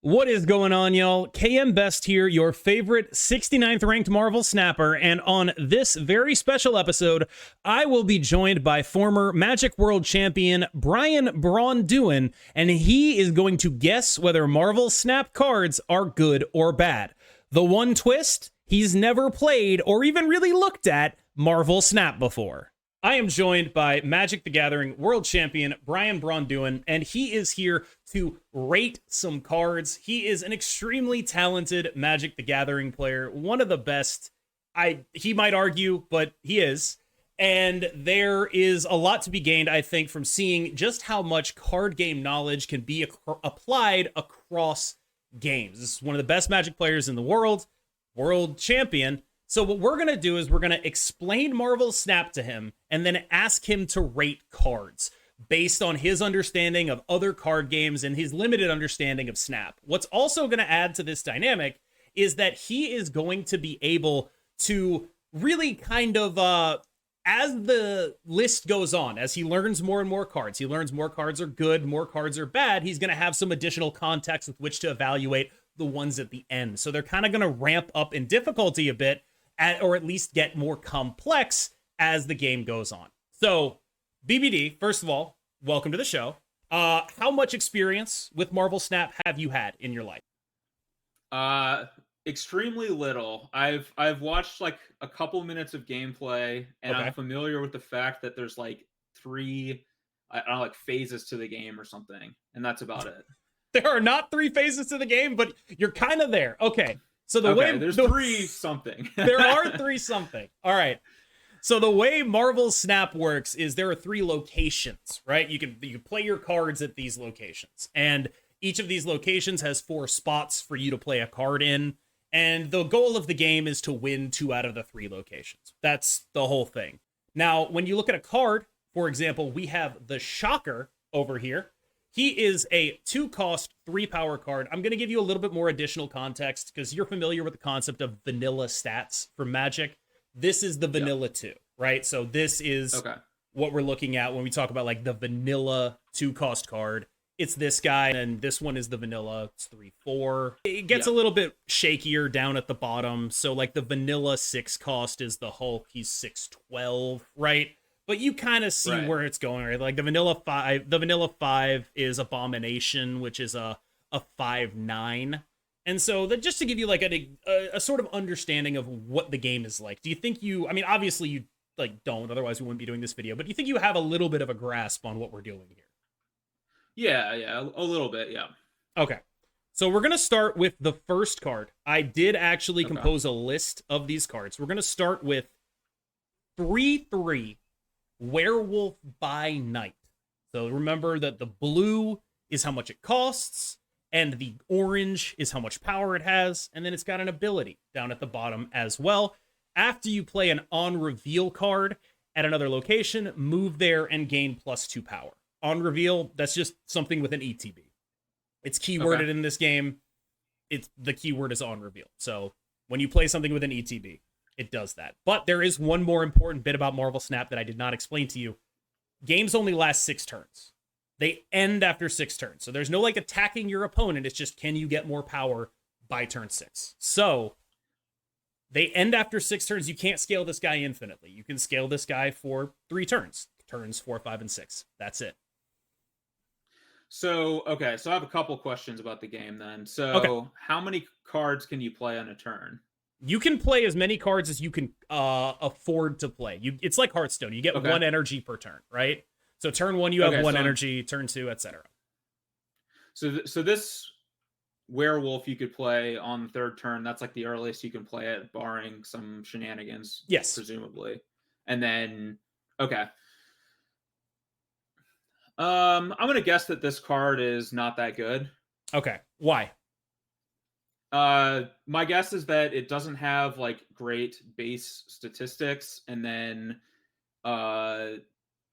What is going on, y'all? KM Best here, your favorite 69th ranked Marvel snapper, and on this very special episode, I will be joined by former Magic World Champion Braun-Duin, and he is going to guess whether Marvel Snap cards are good or bad. The one twist, he's never played or even really looked at Marvel Snap before. I am joined by Magic the Gathering World Champion Braun-Duin, and he is here to rate some cards. He is an extremely talented Magic the Gathering player, one of the best. He might argue, but he is. And there is a lot to be gained, I think, from seeing just how much card game knowledge can be applied across games. This is one of the best Magic players in the world champion. So what we're going to do is we're going to explain Marvel Snap to him and then ask him to rate cards based on his understanding of other card games and his limited understanding of Snap. What's also going to add to this dynamic is that he is going to be able to really kind of, as the list goes on, as he learns more and more cards, he learns more cards are good, more cards are bad, he's going to have some additional context with which to evaluate the ones at the end. So they're kind of going to ramp up in difficulty a bit, or at least get more complex as the game goes on. So, BBD, first of all, welcome to the show. How much experience with Marvel Snap have you had in your life? Extremely little. I've watched like a couple minutes of gameplay, and Okay. I'm familiar with the fact that there's like three, I don't know, like phases to the game or something, and that's about it. There are not 3 phases to the game, but you're kind of there. Okay. So There's 3 something. There are 3 something. All right. So the way Marvel Snap works is there are 3 locations, right? You can play your cards at these locations, and each of these locations has 4 spots for you to play a card in. And the goal of the game is to win 2 out of the 3 locations. That's the whole thing. Now, when you look at a card, for example, we have the Shocker over here. He is a 2-cost, 3-power card. I'm going to give you a little bit more additional context because you're familiar with the concept of vanilla stats from Magic. This is the vanilla 2, right? So this is what we're looking at when we talk about like the vanilla 2-cost card. It's this guy, and this one is the vanilla. It's 3/4. It gets a little bit shakier down at the bottom. So like the vanilla 6-cost is the Hulk. He's 6/12, right? But you kind of see where it's going, right? Like the vanilla 5 is Abomination, which is a 5/9. And so that just to give you like a sort of understanding of what the game is like. Do you think I mean, obviously you like don't, otherwise we wouldn't be doing this video, but do you think you have a little bit of a grasp on what we're doing here? Yeah, a little bit, yeah. Okay. So we're going to start with the first card. I did actually compose a list of these cards. We're going to start with 3/3 Werewolf by Night. So remember that the blue is how much it costs, and the orange is how much power it has, and then it's got an ability down at the bottom as well. After you play an on-reveal card at another location, move there and gain +2 power. On reveal, that's just something with an ETB. It's keyworded in this game. The keyword is on reveal. So when you play something with an ETB, it does that. But there is one more important bit about Marvel Snap that I did not explain to you. Games only last 6 turns. They end after 6 turns. So there's no like attacking your opponent. It's just, can you get more power by turn 6? So they end after 6 turns. You can't scale this guy infinitely. You can scale this guy for 3 turns. Turns 4, 5, and 6. That's it. So, so I have a couple questions about the game then. So, how many cards can you play on a turn? You can play as many cards as you can afford to play. It's like Hearthstone. You get 1 energy per turn, right? So turn 1, you have 1 energy. Turn 2, etc. So this Werewolf you could play on the 3rd turn. That's like the earliest you can play it, barring some shenanigans. Yes, presumably. And then I'm gonna guess that this card is not that good. Okay, why? My guess is that it doesn't have like great base statistics, and then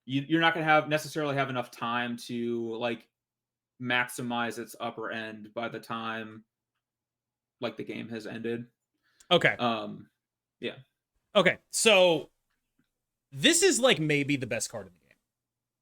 you're not gonna necessarily have enough time to like maximize its upper end by the time like the game has ended. Okay. Yeah. Okay, so this is like maybe the best card in the game.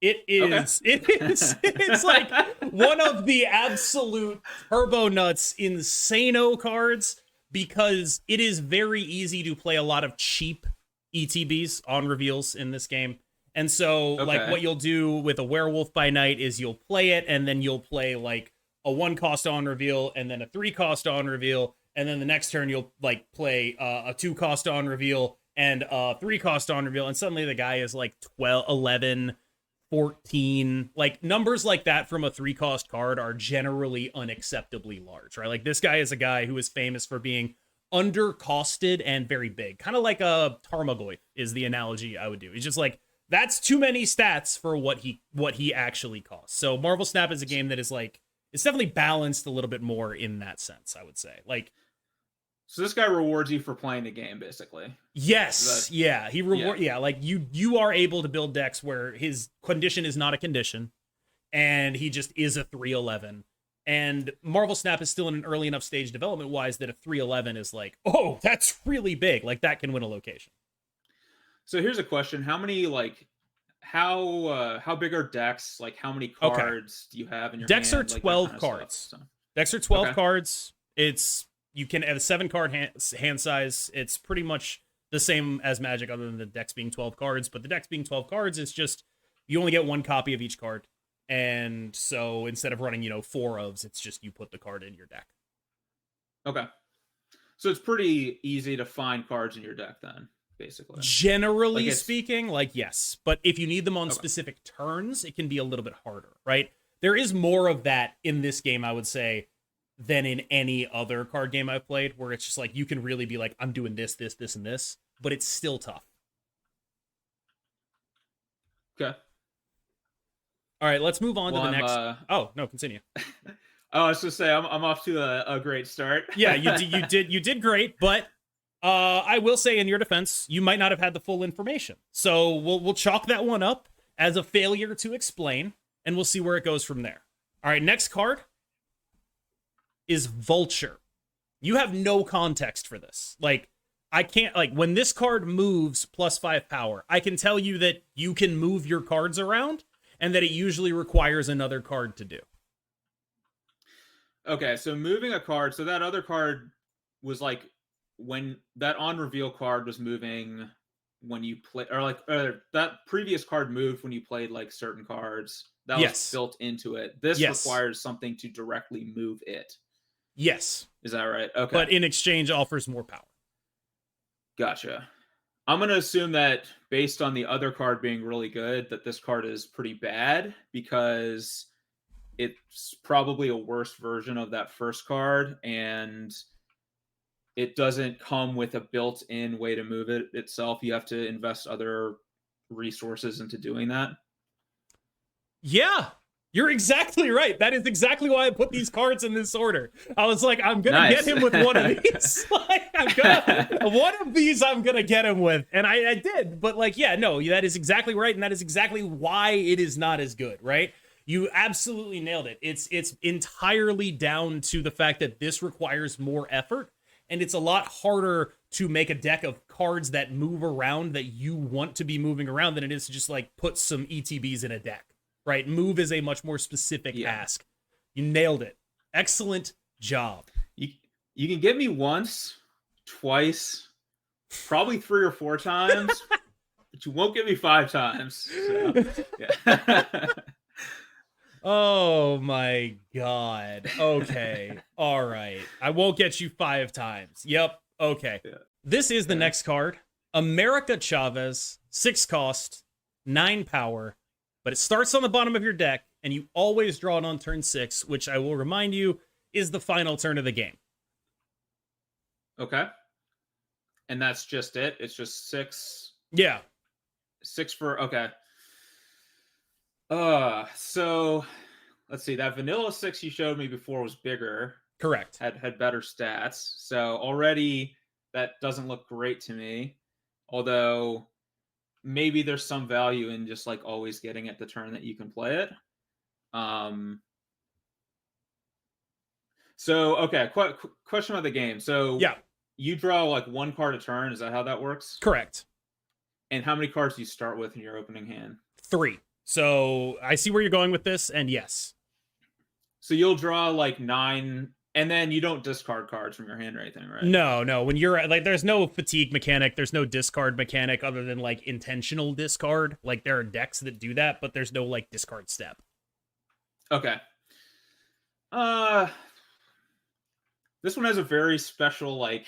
It is. It's like one of the absolute turbo nuts insano cards because it is very easy to play a lot of cheap ETBs on reveals in this game. And so like what you'll do with a Werewolf by Night is you'll play it and then you'll play like a 1-cost on reveal and then a 3-cost on reveal. And then the next turn you'll like play a 2-cost on reveal and a 3-cost on reveal. And suddenly the guy is like 12, 11, 14, like numbers like that from a 3-cost card are generally unacceptably large, right? Like this guy is a guy who is famous for being undercosted and very big, kind of like a Tarmogoyf is the analogy I would do. It's just like that's too many stats for what he actually costs. So Marvel Snap is a game that is like it's definitely balanced a little bit more in that sense, I would say. Like so this guy rewards you for playing the game, basically. Yes, yeah, he reward. Yeah, like you are able to build decks where his condition is not a condition, and he just is a 3/11. And Marvel Snap is still in an early enough stage development wise that a 3/11 is like, oh, that's really big. Like that can win a location. So here's a question: how many like how big are decks? Like how many cards do you have in your decks hand? are 12 cards. So. Decks are 12 cards. You can have a 7-card hand size. It's pretty much the same as Magic other than the decks being 12 cards. But the decks being 12 cards, it's just you only get 1 copy of each card. And so instead of running, 4 ofs, it's just you put the card in your deck. Okay. So it's pretty easy to find cards in your deck then, basically. Generally speaking, yes. But if you need them on specific turns, it can be a little bit harder, right? There is more of that in this game, I would say, than in any other card game I've played, where it's just like you can really be like, I'm doing this, this, this, and this, but it's still tough. Okay. All right, let's move on to the next. Oh no, continue. I was just say I'm off to a great start. Yeah, you did great, but I will say in your defense, you might not have had the full information, so we'll chalk that one up as a failure to explain, and we'll see where it goes from there. All right, next card is Vulture. You have no context for this. Like, I can't, when this card moves +5 power, I can tell you that you can move your cards around and that it usually requires another card to do. Okay, so moving a card, so that other card was like when that on reveal card was moving when you play, or that previous card moved when you played like certain cards. That was built into it. This requires something to directly move it. Yes. Is that right? Okay. But in exchange offers more power. Gotcha. I'm going to assume that based on the other card being really good, that this card is pretty bad because it's probably a worse version of that first card and it doesn't come with a built-in way to move it itself. You have to invest other resources into doing that. Yeah. You're exactly right. That is exactly why I put these cards in this order. I was like, I'm going to get him with one of these. One of these I'm going to get him with. And I did. But that is exactly right. And that is exactly why it is not as good, right? You absolutely nailed it. It's entirely down to the fact that this requires more effort. And it's a lot harder to make a deck of cards that move around that you want to be moving around than it is to just put some ETBs in a deck. Right, move is a much more specific ask. You nailed it. Excellent job. You can get me once, twice, probably 3 or 4 times, but you won't get me 5 times. So, yeah. Oh my God. Okay. All right. I won't get you 5 times. Yep. Okay. Yeah. This is the next card. America Chavez, 6 cost, 9 power. But it starts on the bottom of your deck, and you always draw it on turn 6, which I will remind you is the final turn of the game. Okay. And that's just it? It's just 6? Yeah. 6 for... Okay. So, let's see. That vanilla 6 you showed me before was bigger. Correct. Had better stats. So, already, that doesn't look great to me. Although... maybe there's some value in just always getting at the turn that you can play it. So, okay, question about the game. So, you draw 1 card a turn. Is that how that works? Correct. And how many cards do you start with in your opening hand? 3. So I see where you're going with this, and yes. So you'll draw like 9, and then you don't discard cards from your hand or anything, right? No. When you're like, there's no fatigue mechanic, there's no discard mechanic other than like intentional discard. Like there are decks that do that, but there's no like discard step. Okay. This one has a very special like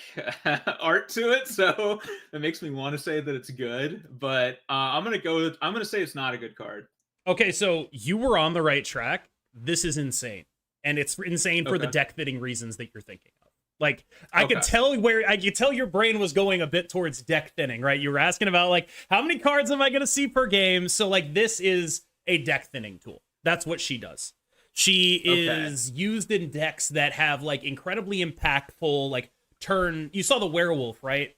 art to it, so it makes me want to say that it's good. But I'm gonna say it's not a good card. Okay, so you were on the right track. This is insane, and it's insane for the deck fitting reasons that you're thinking of. Like I could tell your brain was going a bit towards deck thinning, right? You were asking about like how many cards am I going to see per game? So like this is a deck thinning tool. That's what she does. She is used in decks that have like incredibly impactful like turn. You saw the werewolf, right?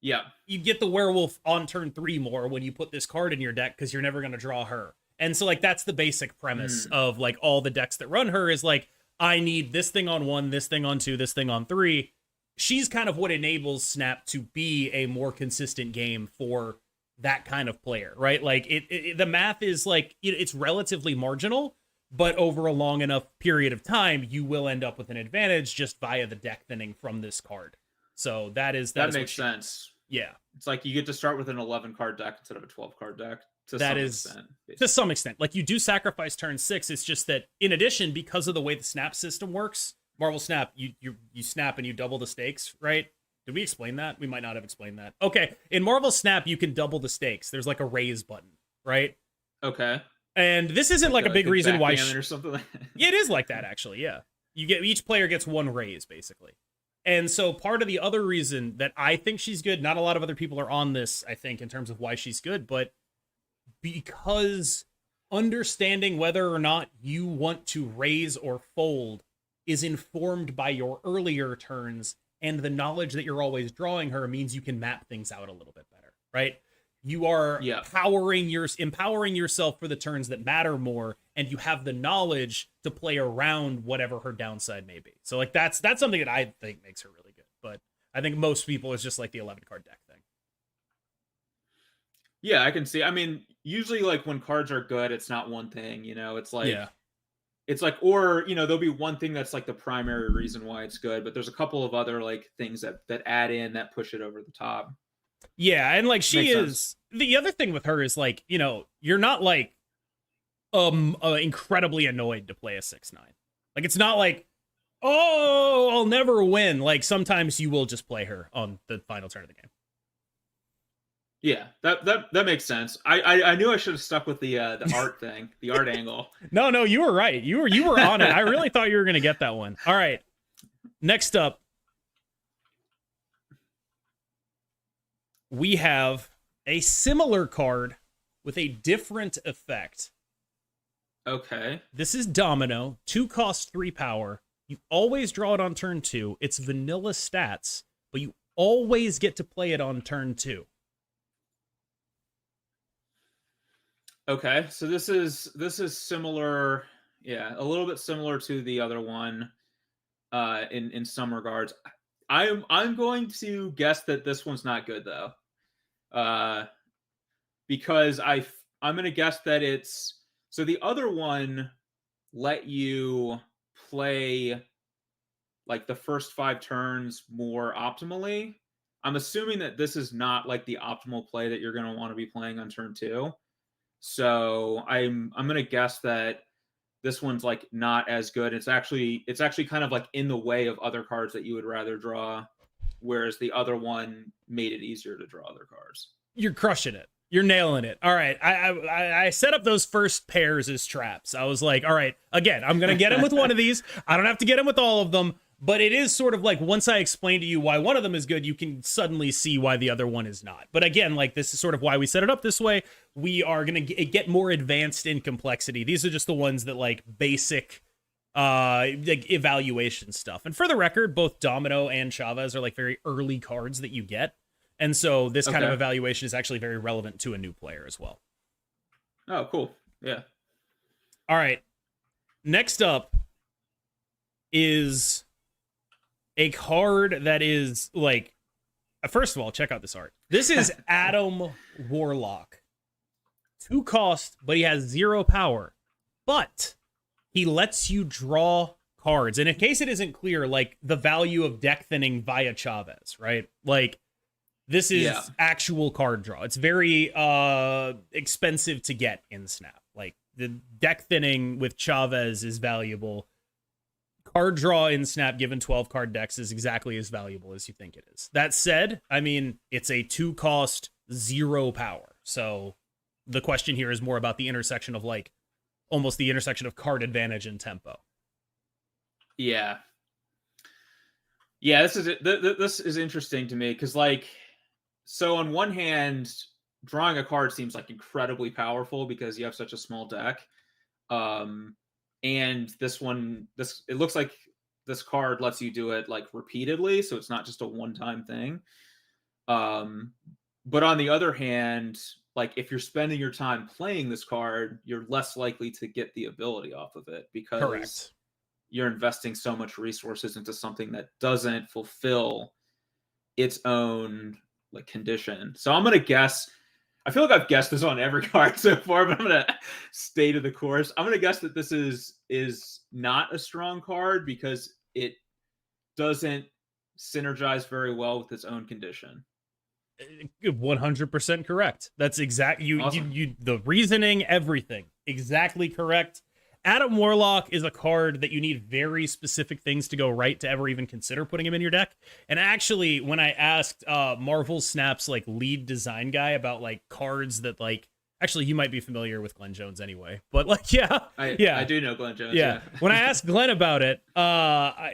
Yeah. You get the werewolf on turn 3 more when you put this card in your deck because you're never going to draw her. And so like that's the basic premise of like all the decks that run her is like I need this thing on 1, this thing on 2, this thing on 3. She's kind of what enables Snap to be a more consistent game for that kind of player, right? Like the math is like it's relatively marginal, but over a long enough period of time, you will end up with an advantage just via the deck thinning from this card. So that makes sense. Yeah. It's like you get to start with an 11 card deck instead of a 12 card deck. To some extent. Like you do sacrifice turn 6. It's just that in addition, because of the way the snap system works, Marvel Snap, you snap and you double the stakes, right? Did we explain that? We might not have explained that. Okay. In Marvel Snap, you can double the stakes. There's like a raise button, right? Okay. And this isn't like a big reason why or something. Yeah, it is like that actually. Yeah, each player gets 1 raise basically, and so part of the other reason that I think she's good, not a lot of other people are on this, I think, in terms of why she's good, but because understanding whether or not you want to raise or fold is informed by your earlier turns, and the knowledge that you're always drawing her means you can map things out a little bit better, right? You are empowering yourself for the turns that matter more, and you have the knowledge to play around whatever her downside may be. So like that's something that I think makes her really good. But I think most people is just like the 11 card deck thing. Yeah, I can see. I mean, usually like when cards are good, it's not one thing, it's like it's like, or there'll be one thing that's like the primary reason why it's good, but there's a couple of other like things that add in that push it over the top. Yeah, and like the other thing with her is like, you're not like incredibly annoyed to play a 6/9. Like it's not like, oh, I'll never win. Like sometimes you will just play her on the final turn of the game. Yeah, that makes sense. I knew I should have stuck with the art thing, the art angle. No, you were right. You were on it. I really thought you were gonna get that one. All right. Next up, we have a similar card with a different effect. Okay. This is Domino. 2 cost, 3 power. You always draw it on turn 2. It's vanilla stats, but you always get to play it on turn 2. Okay, so this is similar, a little bit similar to the other one, in some regards. I'm going to guess that this one's not good though, because I'm going to guess that it's so the other one let you play like the first 5 turns more optimally. I'm assuming that this is not like the optimal play that you're going to want to be playing on turn 2. So I'm going to guess that this one's like not as good. It's actually kind of like in the way of other cards that you would rather draw, whereas the other one made it easier to draw other cards. You're crushing it. You're nailing it. All right. I set up those first pairs as traps. I was like, all right, again, I'm going to get him with one of these. I don't have to get him with all of them. But it is sort of like once I explain to you why one of them is good, you can suddenly see why the other one is not. But again, like this is sort of why we set it up this way. We are going to get more advanced in complexity. These are just the ones that like basic like evaluation stuff. And for the record, both Domino and Chavez are like very early cards that you get. And so this kind of evaluation is actually very relevant to a new player as well. Oh, cool. Yeah. All right. Next up is a card that is like, first of all, check out this art. This is Adam Warlock. 2 cost, but he has 0 power. But he lets you draw cards. And in case it isn't clear, like the value of deck thinning via Chavez, right? Like this is actual card draw. It's very expensive to get in Snap. Like the deck thinning with Chavez is valuable. Card draw in Snap given 12 card decks is exactly as valuable as you think it is. That said, I mean, it's a 2 cost, 0 power. So the question here is more about the intersection of like almost the intersection of card advantage and tempo. Yeah. Yeah, this is interesting to me because like, so on one hand, drawing a card seems like incredibly powerful because you have such a small deck. And it looks like this card lets you do it like repeatedly, so it's not just a one-time thing. But on the other hand, like if you're spending your time playing this card, you're less likely to get the ability off of it because you're investing so much resources into something that doesn't fulfill its own like condition. So I'm gonna guess. I feel like I've guessed this on every card so far, but I'm gonna stay to the course. I'm gonna guess that this is not a strong card because it doesn't synergize very well with its own condition. 100% correct. That's exact. Awesome. You the reasoning, everything exactly correct. Adam Warlock is a card that you need very specific things to go right to ever even consider putting him in your deck. And actually, when I asked Marvel Snap's like lead design guy about like cards that like, actually you might be familiar with Glenn Jones anyway, but like I do know Glenn Jones. Yeah. When I asked Glenn about it,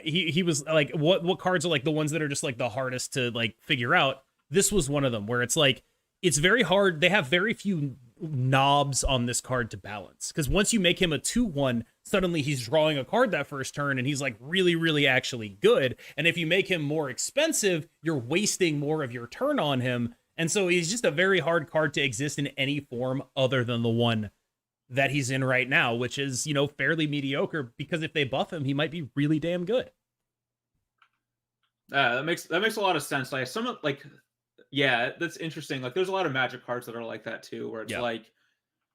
he was like, what cards are like the ones that are just like the hardest to like figure out? This was one of them where it's like it's very hard. They have very few knobs on this card to balance because once you make him a 2/1, suddenly he's drawing a card that first turn and he's like really, really actually good. And if you make him more expensive, you're wasting more of your turn on him. And so he's just a very hard card to exist in any form other than the one that he's in right now, which is, you know, fairly mediocre because if they buff him, he might be really damn good. That makes a lot of sense. Like some of like, yeah, that's interesting. Like there's a lot of Magic cards that are like that too, where it's like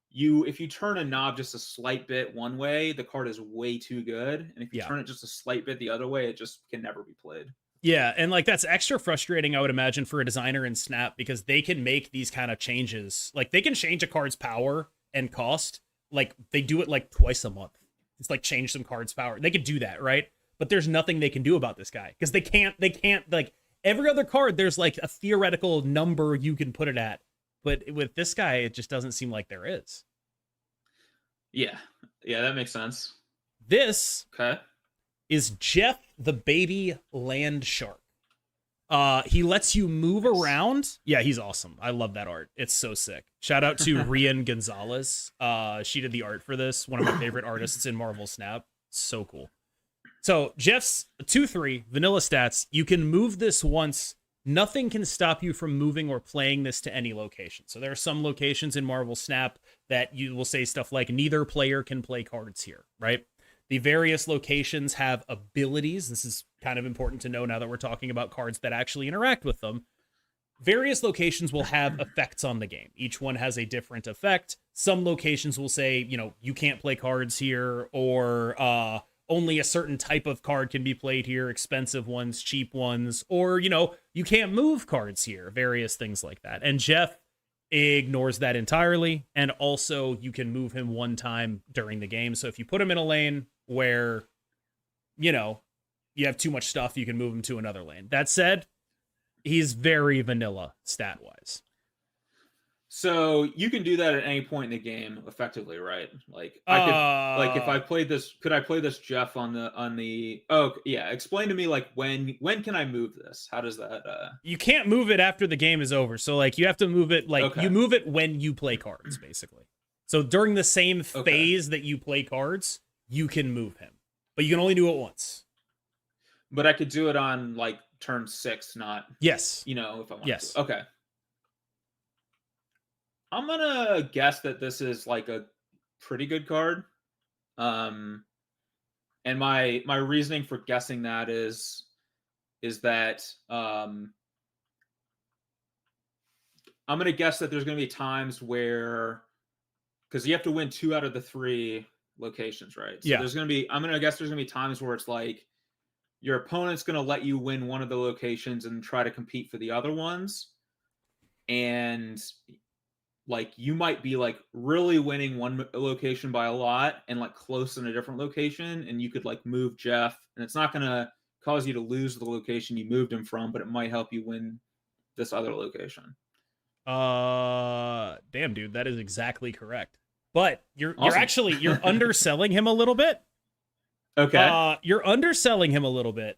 if you turn a knob just a slight bit one way, the card is way too good. And if you turn it just a slight bit the other way, it just can never be played. Yeah, and like that's extra frustrating, I would imagine, for a designer in Snap because they can make these kind of changes. Like they can change a card's power and cost. Like they do it like twice a month. It's like change some card's power. They could do that, right? But there's nothing they can do about this guy because they can't like every other card, there's like a theoretical number you can put it at. But with this guy, it just doesn't seem like there is. Yeah. Yeah, that makes sense. This is Jeff the Baby Land Shark. He lets you move around. Yeah, he's awesome. I love that art. It's so sick. Shout out to Rian Gonzalez. She did the art for this. One of my favorite artists in Marvel Snap. So cool. So Jeff's 2/3 vanilla stats. You can move this once. Nothing can stop you from moving or playing this to any location. So there are some locations in Marvel Snap that you will say stuff like neither player can play cards here, right? The various locations have abilities. This is kind of important to know now that we're talking about cards that actually interact with them. Various locations will have effects on the game. Each one has a different effect. Some locations will say, you know, you can't play cards here, or only a certain type of card can be played here, expensive ones, cheap ones, or, you know, you can't move cards here, various things like that. And Jeff ignores that entirely. And also you can move him one time during the game. So if you put him in a lane where, you know, you have too much stuff, you can move him to another lane. That said, he's very vanilla stat-wise. So you can do that at any point in the game effectively, right? Like I could, like if I played this, could I play this Jeff on the oh yeah, explain to me like when can I move this? How does that You can't move it after the game is over. So like you have to move it like you move it when you play cards basically. So during the same phase that you play cards, you can move him. But you can only do it once. But I could do it on like turn 6, not you know, if I want to. Okay. I'm gonna guess that this is like a pretty good card. And my reasoning for guessing that is that I'm gonna guess that there's gonna be times where because you have to win 2 out of the 3 locations, right? So Yeah. there's going to be, I'm going to guess there's going to be times where it's like your opponent's going to let you win one of the locations and try to compete for the other ones. And like you might be like really winning one location by a lot and like close in a different location, and you could like move Jeff, and it's not going to cause you to lose the location you moved him from, but it might help you win this other location. Damn, dude, that is exactly correct. But you're Awesome. you're underselling him a little bit. Okay. You're underselling him a little bit.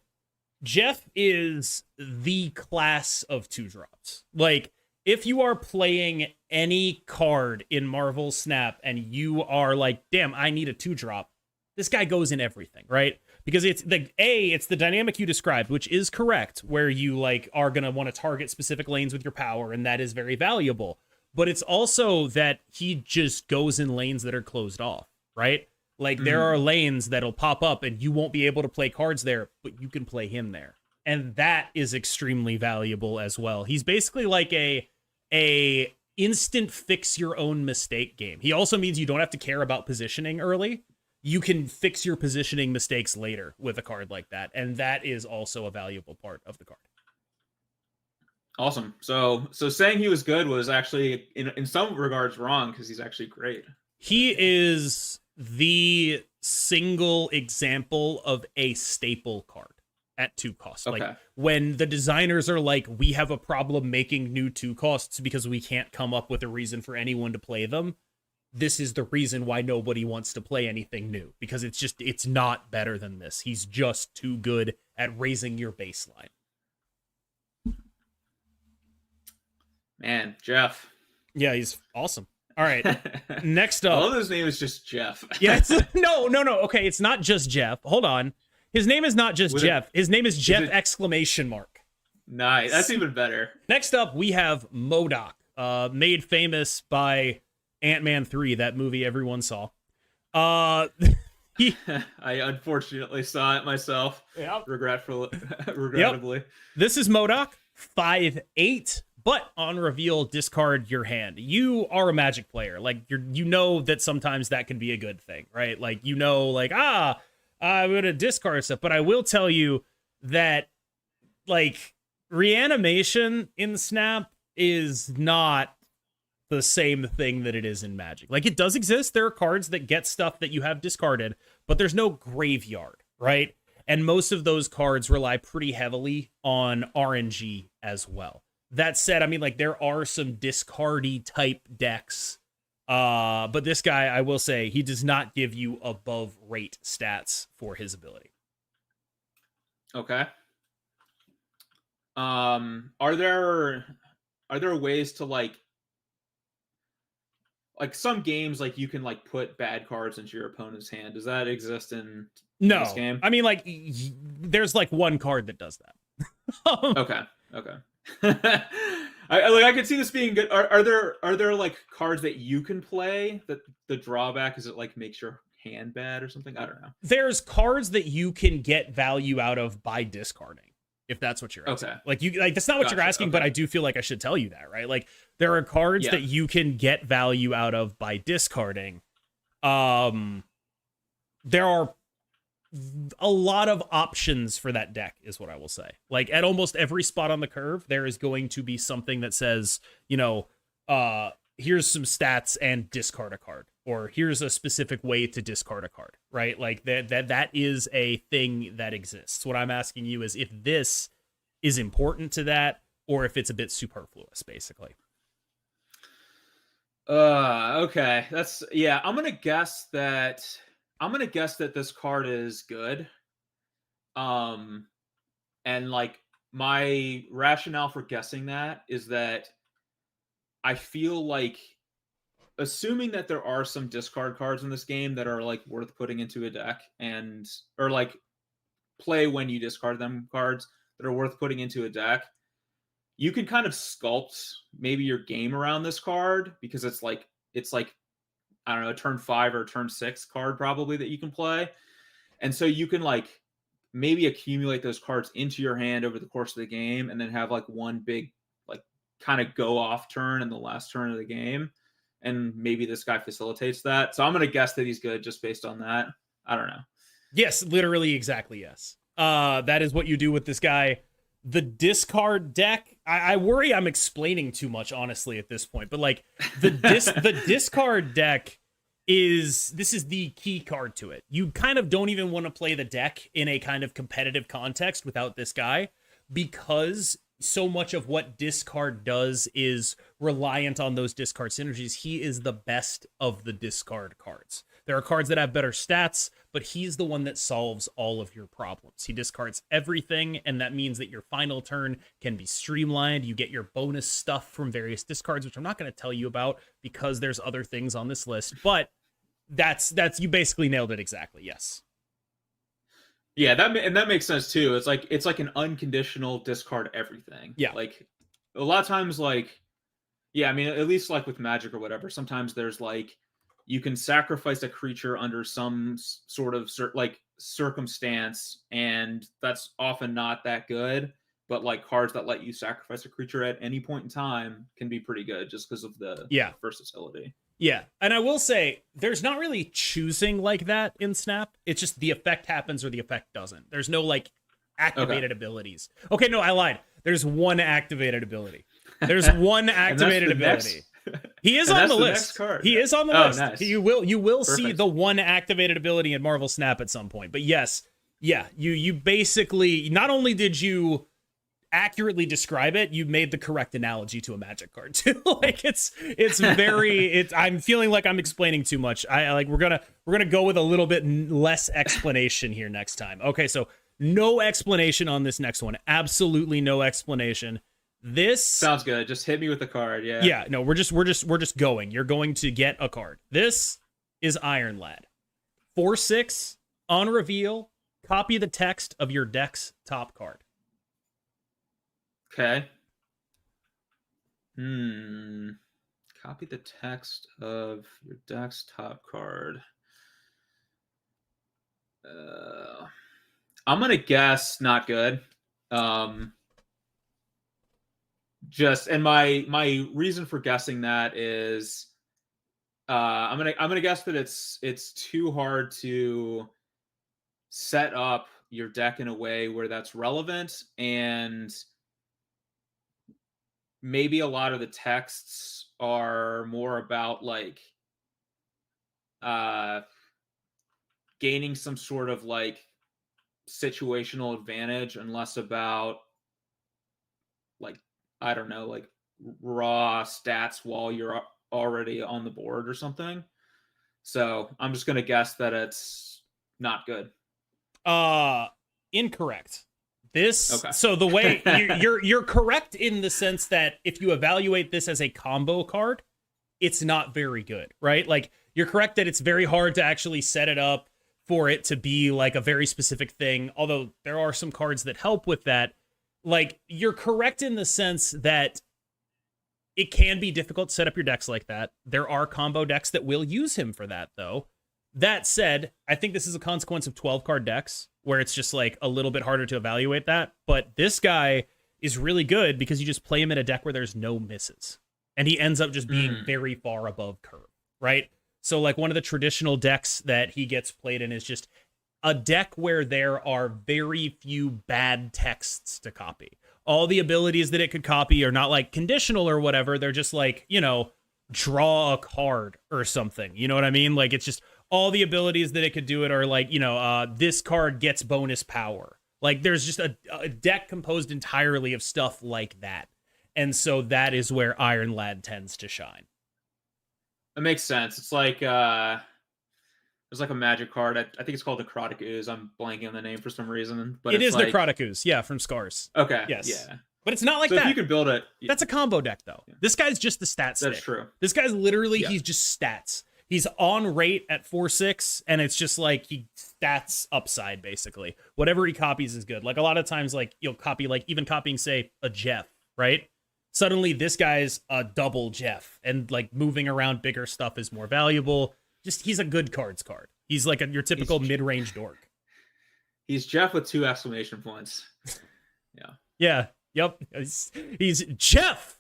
Jeff is the class of 2-drops. Like, if you are playing any card in Marvel Snap and you are like, damn, I need a 2-drop, this guy goes in everything, right? Because it's the dynamic you described, which is correct, where you like are gonna want to target specific lanes with your power, and that is very valuable. But it's also that he just goes in lanes that are closed off, right? Like there are lanes that'll pop up and you won't be able to play cards there, but you can play him there. And that is extremely valuable as well. He's basically like a instant fix your own mistake game. He also means you don't have to care about positioning early. You can fix your positioning mistakes later with a card like that. And that is also a valuable part of the card. Awesome. So saying he was good was actually in some regards wrong, because he's actually great. He is the single example of a staple card at 2 costs. Okay. Like when the designers are like, we have a problem making new 2 costs because we can't come up with a reason for anyone to play them. This is the reason why nobody wants to play anything new, because it's not better than this. He's just too good at raising your baseline. Man, Jeff. Yeah, he's awesome. All right. Next up. I love his name is just Jeff. Yeah, no. Okay, it's not just Jeff. Hold on. His name is not just Jeff. His name is Jeff exclamation mark. Nice. That's even better. Next up, we have MODOK, made famous by Ant-Man 3, that movie everyone saw. I unfortunately saw it myself. Yep. Regrettably. Yep. This is MODOK, 5/8. But on reveal, discard your hand. You are a Magic player. Like you know that sometimes that can be a good thing, right? Like I'm gonna discard stuff. But I will tell you that like reanimation in Snap is not the same thing that it is in Magic. Like it does exist. There are cards that get stuff that you have discarded, but there's no graveyard, right? And most of those cards rely pretty heavily on RNG as well. That said, I mean, like, there are some discardy type decks. But this guy, I will say, he does not give you above rate stats for his ability. Okay. Are there ways to like some games, like you can like put bad cards into your opponent's hand? Does that exist in this game? I mean, like, there's like one card that does that. Okay. I could see this being good. Are there like cards that you can play that the drawback is it like makes your hand bad or something? I don't know. There's cards that you can get value out of by discarding, if that's what you're asking. Okay. Like that's not what you're asking, but I do feel like I should tell you that, right? Like there are cards that you can get value out of by discarding. There are a lot of options for that deck is what I will say. Like at almost every spot on the curve, there is going to be something that says, here's some stats and discard a card, or here's a specific way to discard a card, right? Like that is a thing that exists. What I'm asking you is if this is important to that, or if it's a bit superfluous, basically. Okay. I'm gonna guess that this card is good. And like my rationale for guessing that is that I feel like, assuming that there are some discard cards in this game that are like worth putting into a deck or like play when you discard them cards that are worth putting into a deck, you can kind of sculpt maybe your game around this card, because it's like I don't know, a turn 5 or turn 6 card probably that you can play. And so you can like maybe accumulate those cards into your hand over the course of the game, and then have like one big like kind of go off turn in the last turn of the game. and maybe this guy facilitates that. So I'm gonna guess that he's good just based on that. I don't know. Yes, literally exactly yes. That is what you do with this guy. The discard deck, I worry I'm explaining too much, honestly, at this point. But like the discard deck is the key card to it. You kind of don't even want to play the deck in a kind of competitive context without this guy, because so much of what discard does is reliant on those discard synergies. He is the best of the discard cards. There are cards that have better stats, but he's the one that solves all of your problems. He discards everything, and that means that your final turn can be streamlined. You get your bonus stuff from various discards, which I'm not going to tell you about because there's other things on this list, but that's you basically nailed it exactly. Yes. Yeah, that makes sense too. It's like an unconditional discard everything. Yeah. Like a lot of times, like, yeah, I mean, at least like with Magic or whatever, sometimes there's like, you can sacrifice a creature under some sort of like circumstance, and that's often not that good. But like cards that let you sacrifice a creature at any point in time can be pretty good just because of the versatility. Yeah, and I will say, there's not really choosing like that in Snap. It's just the effect happens or the effect doesn't. There's no like activated abilities. Okay, no, I lied. There's one activated ability. There's one activated ability. He is on the list. He is on the list. Nice. You will see the one activated ability in Marvel Snap at some point. But yes, yeah, you basically, not only did you accurately describe it, you made the correct analogy to a Magic card too. Like it's very I'm feeling like I'm explaining too much. I like we're gonna go with a little bit less explanation here next time. Okay, so no explanation on this next one. Absolutely no explanation. This sounds good. Just hit me with the card. Yeah. Yeah. No, we're just going. You're going to get a card. This is Iron Lad. 4/6 on reveal. Copy the text of your deck's top card. Okay. Copy the text of your deck's top card. I'm gonna guess not good. Just, and my reason for guessing that is I'm gonna guess that it's too hard to set up your deck in a way where that's relevant, and maybe a lot of the texts are more about like gaining some sort of like situational advantage and less about like, I don't know, like raw stats while you're already on the board or something. So I'm just gonna guess that it's not good. Incorrect. This okay. So the way you're correct in the sense that if you evaluate this as a combo card, it's not very good, right? Like you're correct that it's very hard to actually set it up for it to be like a very specific thing, although there are some cards that help with that. Like, you're correct in the sense that it can be difficult to set up your decks like that. There are combo decks that will use him for that, though. That said, I think this is a consequence of 12-card decks, where it's just, like, a little bit harder to evaluate that. But this guy is really good because you just play him in a deck where there's no misses. And he ends up just being very far above curve, right? So, like, one of the traditional decks that he gets played in is just a deck where there are very few bad texts to copy. All the abilities that it could copy are not like conditional or whatever. They're just like, you know, draw a card or something. You know what I mean? Like, it's just all the abilities that it could do it are like, you know, this card gets bonus power. Like, there's just a deck composed entirely of stuff like that. And so that is where Iron Lad tends to shine. It makes sense. It's like, there's like a magic card. I think it's called Necrotic Ooze. I'm blanking on the name for some reason. But it is like... Necrotic Ooze, yeah, from Scars. Okay. Yes. Yeah. But it's not like so that. If you could build it. That's a combo deck, though. Yeah. This guy's just the stats stick. That's true. This guy's literally, he's just stats. He's on rate at 4/6, and it's just like he stats upside, basically. Whatever he copies is good. Like a lot of times, like you'll copy, like even copying, say, a Jeff, right? Suddenly this guy's a double Jeff, and like moving around bigger stuff is more valuable. Just, he's a good cards card. He's like your typical mid-range dork. He's Jeff with 2 exclamation points. Yeah. Yeah. Yep. He's Jeff.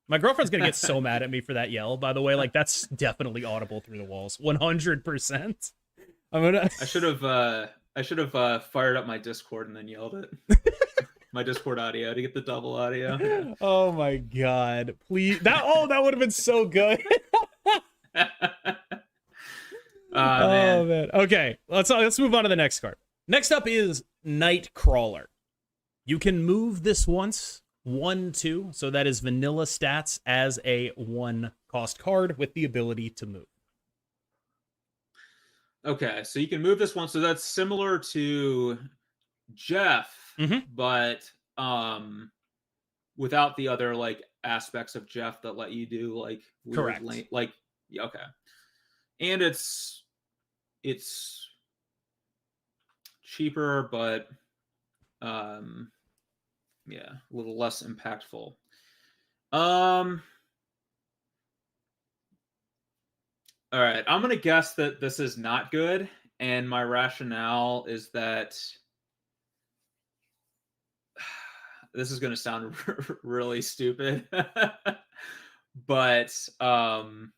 My girlfriend's gonna get so mad at me for that yell, by the way. Like, that's definitely audible through the walls. 100%. I should have fired up my Discord and then yelled it. My Discord audio to get the double audio. Oh my god. Please. That would have been so good. Man. Okay, let's move on to the next card. Next up is Nightcrawler. You can move this once, 1/2, so that is vanilla stats as a 1-cost card with the ability to move. Okay, so you can move this once, so that's similar to Jeff, but without the other like aspects of Jeff that let you do like weird okay. And it's cheaper, but yeah, a little less impactful. All right, I'm gonna guess that this is not good, and my rationale is that this is gonna sound really stupid, but I'm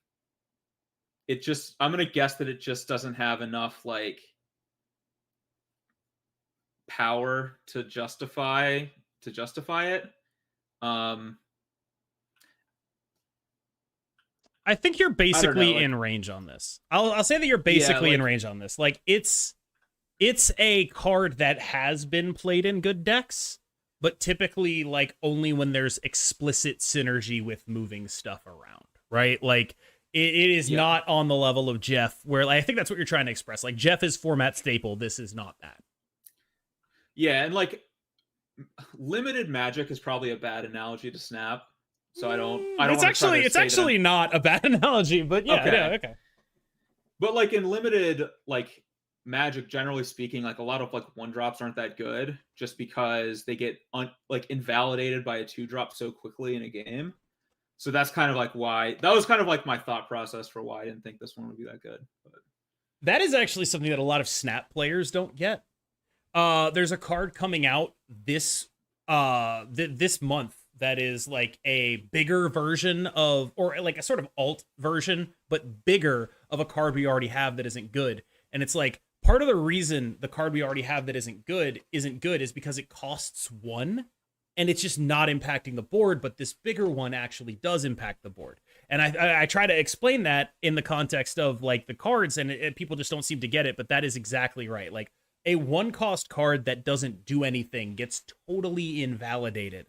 gonna guess that it just doesn't have enough like power to justify it. I think you're basically in range on this. I'll say that you're basically in range on this. Like, it's a card that has been played in good decks, but typically like only when there's explicit synergy with moving stuff around, right? Like it is not on the level of Jeff, where like, I think that's what you're trying to express. Like, Jeff is format staple. This is not that. Yeah, and like limited magic is probably a bad analogy to Snap. So I don't. It's actually not a bad analogy, but yeah, okay. But like in limited like magic, generally speaking, like a lot of like 1-drops aren't that good, just because they get like invalidated by a 2-drop so quickly in a game. So that's kind of like why that was kind of like my thought process for why I didn't think this one would be that good. But that is actually something that a lot of Snap players don't get. There's a card coming out this month that is like a bigger version of, or like a sort of alt version, but bigger of a card we already have that isn't good. And it's like, part of the reason the card we already have that isn't good is because it costs 1 and it's just not impacting the board, but this bigger one actually does impact the board. And I try to explain that in the context of like the cards, and people just don't seem to get it, but that is exactly right. Like, a 1-cost card that doesn't do anything gets totally invalidated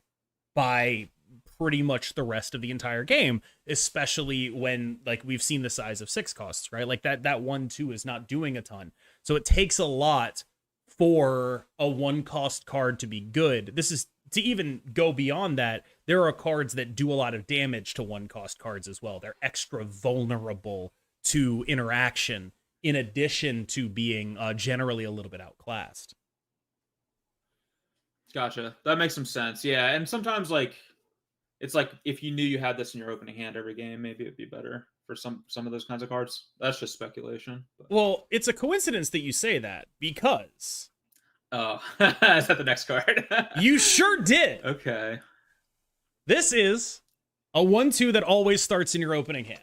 by pretty much the rest of the entire game, especially when like we've seen the size of 6 costs, right? Like that 1/2 is not doing a ton. So it takes a lot for a 1-cost card to be good. This is to even go beyond that. There are cards that do a lot of damage to 1-cost cards as well. They're extra vulnerable to interaction, in addition to being generally a little bit outclassed. Gotcha. That makes some sense. Yeah, and sometimes like it's like if you knew you had this in your opening hand every game, maybe it'd be better for some of those kinds of cards. That's just speculation. But. Well, it's a coincidence that you say that, because oh, is that the next card? You sure did. Okay. This is a 1/2 that always starts in your opening hand.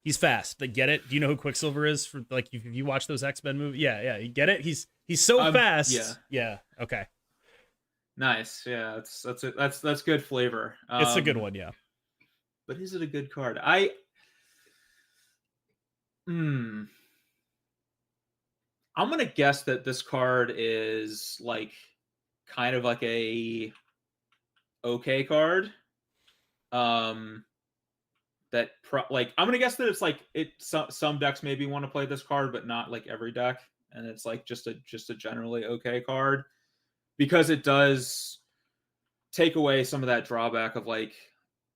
He's fast. Like, get it? Do you know who Quicksilver is? For like, if you watch those X-Men movies, yeah, you get it. He's so fast. Yeah. Okay. Nice. Yeah, that's good flavor. It's a good one. Yeah. But is it a good card? I'm gonna guess that this card is like kind of like a okay card. Like I'm gonna guess that it's like some decks maybe want to play this card, but not like every deck, and it's like just a generally okay card, because it does take away some of that drawback of like,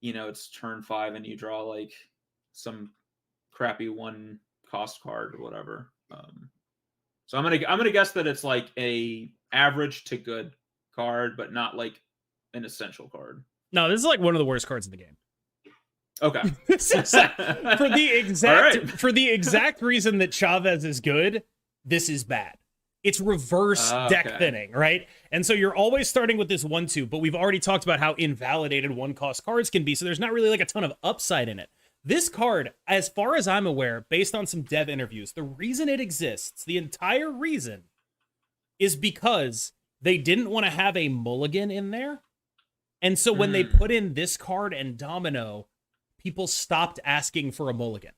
it's turn 5 and you draw like some crappy 1-cost card or whatever. So I'm gonna guess that it's like a average to good card, but not like an essential card. No, this is like one of the worst cards in the game. Okay. For the exact reason that Chavez is good, this is bad. It's reverse deck Okay. thinning, right? And so you're always starting with this 1/2, but we've already talked about how invalidated 1-cost cards can be, so there's not really like a ton of upside in it. This card, as far as I'm aware, based on some dev interviews, the reason it exists, the entire reason, is because they didn't want to have a mulligan in there. And so when they put in this card and Domino, people stopped asking for a mulligan.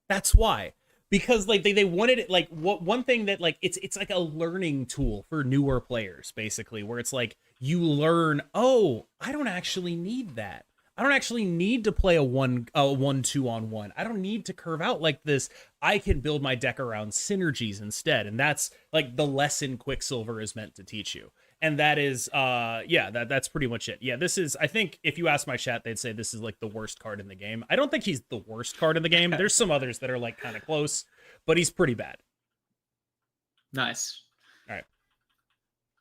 That's why. Because like they wanted it, like one thing that like it's like a learning tool for newer players, basically, where it's like you learn, oh, I don't actually need that. I don't actually need to play a 1/2 on 1. I don't need to curve out like this. I can build my deck around synergies instead. And that's like the lesson Quicksilver is meant to teach you. And that is that's pretty much it. Yeah, this is, I think if you ask my chat, they'd say this is like the worst card in the game. I don't think he's the worst card in the game. There's some others that are like kind of close, but he's pretty bad. Nice. All right.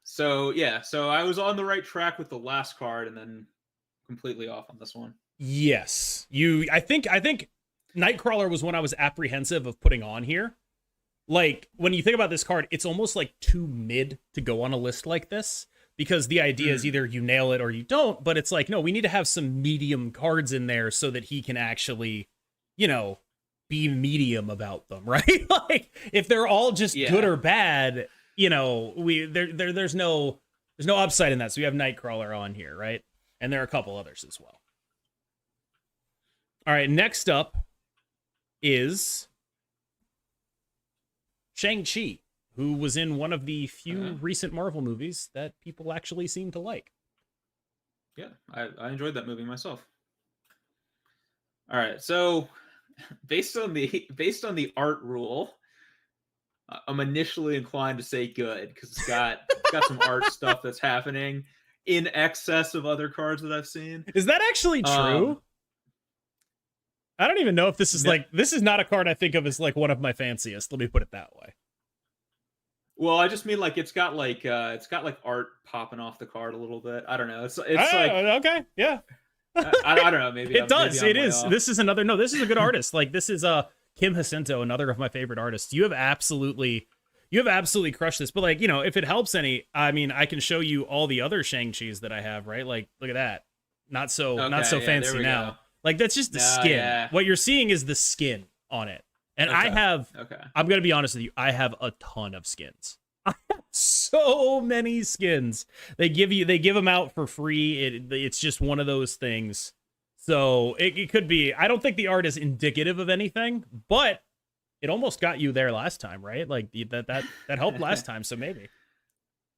So yeah, so I was on the right track with the last card and then completely off on this one. Yes. I think Nightcrawler was one I was apprehensive of putting on here. Like, when you think about this card, it's almost like too mid to go on a list like this, because the idea is either you nail it or you don't, but it's like, no, we need to have some medium cards in there so that he can actually, you know, be medium about them, right? Like, if they're all just good or bad, you know, there's no upside in that. So we have Nightcrawler on here, right? And there are a couple others as well. All right, next up is Shang-Chi, who was in one of the few recent Marvel movies that people actually seem to like. Yeah, I enjoyed that movie myself. All right, so based on the art rule, I'm initially inclined to say good because it's got some art stuff that's happening in excess of other cards that I've seen. Is that actually true? I don't even know if this is this is not a card I think of as like one of my fanciest. Let me put it that way. Well, I just mean like it's got like art popping off the card a little bit. I don't know. It's like okay, yeah. I don't know. Maybe it does. Maybe it is. Off. This is another. No, this is a good artist. Like this is Kim Jacinto, another of my favorite artists. You have absolutely crushed this. But like, you know, if it helps any, I mean, I can show you all the other Shang-Chis that I have. Right? Like, look at that. Not so fancy now. Go. Like that's just the skin. Yeah. What you're seeing is the skin on it. And I have. I'm gonna be honest with you. I have a ton of skins. I have so many skins. They give them out for free. It's just one of those things. So it could be. I don't think the art is indicative of anything, but it almost got you there last time, right? Like that helped last time. So maybe.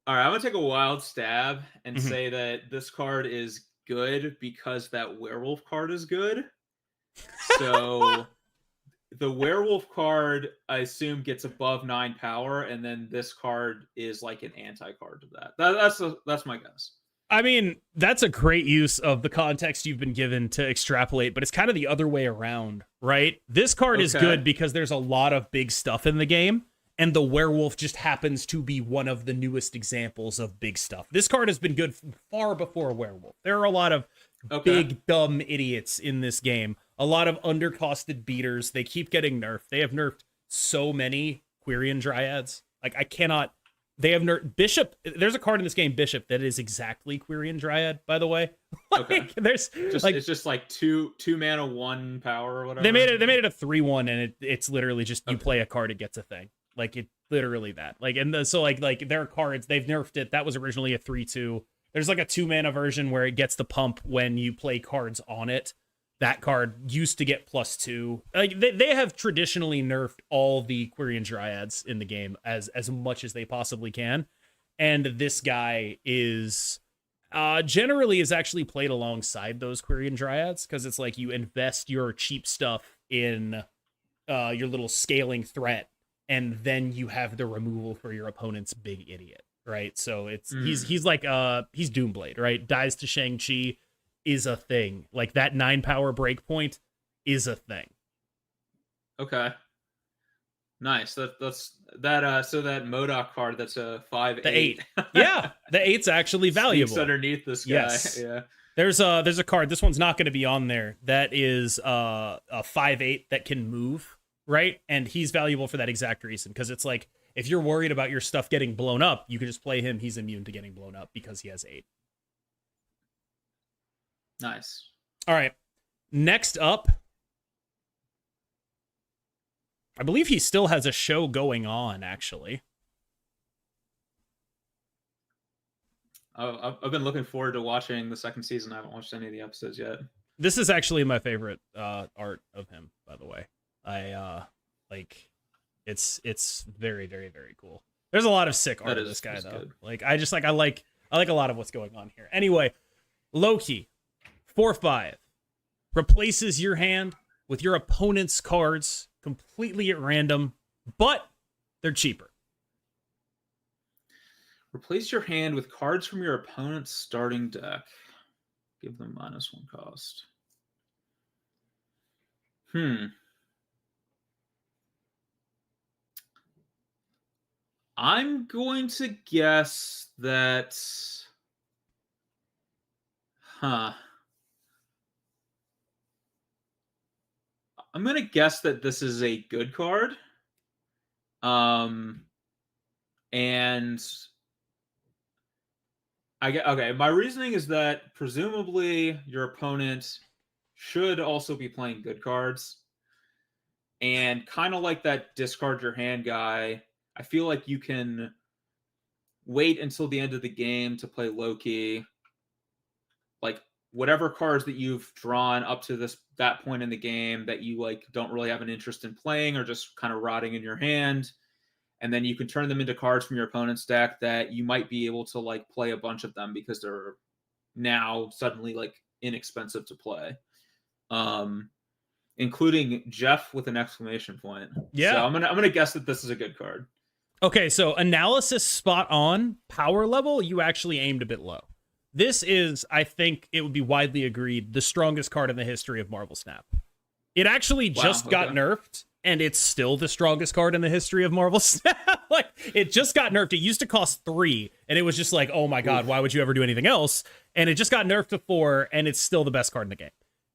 All right, I'm gonna take a wild stab and say that this card is good because that werewolf card is good. So the werewolf card, I assume, gets above 9 power, and then this card is like an anti-card to that. That's my guess. I mean, that's a great use of the context you've been given to extrapolate, but it's kind of the other way around, right? This card is good because there's a lot of big stuff in the game, and the werewolf just happens to be one of the newest examples of big stuff. This card has been good far before werewolf. There are a lot of big, dumb idiots in this game. A lot of undercosted beaters. They keep getting nerfed. They have nerfed so many Quirion Dryads. Like, I cannot... They have nerfed... Bishop... There's a card in this game, Bishop, that is exactly Quirion Dryad, by the way. Like, there's... it's just like two mana, 1 power or whatever. They made it a 3/1, and it's literally just you play a card, it gets a thing. Like, it literally that. Like, and so like their cards, they've nerfed it. That was originally a 3/2. There's like a 2 mana version where it gets the pump when you play cards on it. That card used to get +2. Like they have traditionally nerfed all the Quirion Dryads in the game as much as they possibly can. And this guy is generally is actually played alongside those Quirion Dryads because it's like you invest your cheap stuff in your little scaling threat, and then you have the removal for your opponent's big idiot, right? So it's he's like he's Doomblade, right? Dies to Shang-Chi is a thing. Like that 9 power breakpoint is a thing. Okay. Nice. That's that so that MODOK card that's a 5/8. The 8. Yeah, the 8's actually valuable. Sneaks underneath this guy. Yes. Yeah. There's a card. This one's not going to be on there. That is a 5/8 that can move, right? And he's valuable for that exact reason because it's like if you're worried about your stuff getting blown up, you can just play him. He's immune to getting blown up because he has 8. Nice. All right. Next up, I believe he still has a show going on, actually. I've been looking forward to watching the second season. I haven't watched any of the episodes yet. This is actually my favorite art of him, by the way. I like it's very, very, very cool. There's a lot of sick art of this guy though. Good. Like I like a lot of what's going on here. Anyway, Loki 4/5 replaces your hand with your opponent's cards completely at random, but they're cheaper. Replace your hand with cards from your opponent's starting deck. Give them -1 cost. I'm going to guess that... I'm going to guess that this is a good card. And... okay, my reasoning is that presumably your opponent should also be playing good cards. And kind of like that discard your hand guy, I feel like you can wait until the end of the game to play Loki. Like whatever cards that you've drawn up to that point in the game that you like don't really have an interest in playing or just kind of rotting in your hand. And then you can turn them into cards from your opponent's deck that you might be able to like play a bunch of them because they're now suddenly like inexpensive to play. Including Jeff with an exclamation point. Yeah. So I'm gonna guess that this is a good card. Okay, so analysis spot on, power level, you actually aimed a bit low. This is, I think it would be widely agreed, the strongest card in the history of Marvel Snap. It actually just got nerfed, and it's still the strongest card in the history of Marvel Snap. Like, it just got nerfed. It used to cost 3, and it was just like, oh my god, why would you ever do anything else? And it just got nerfed to 4, and it's still the best card in the game.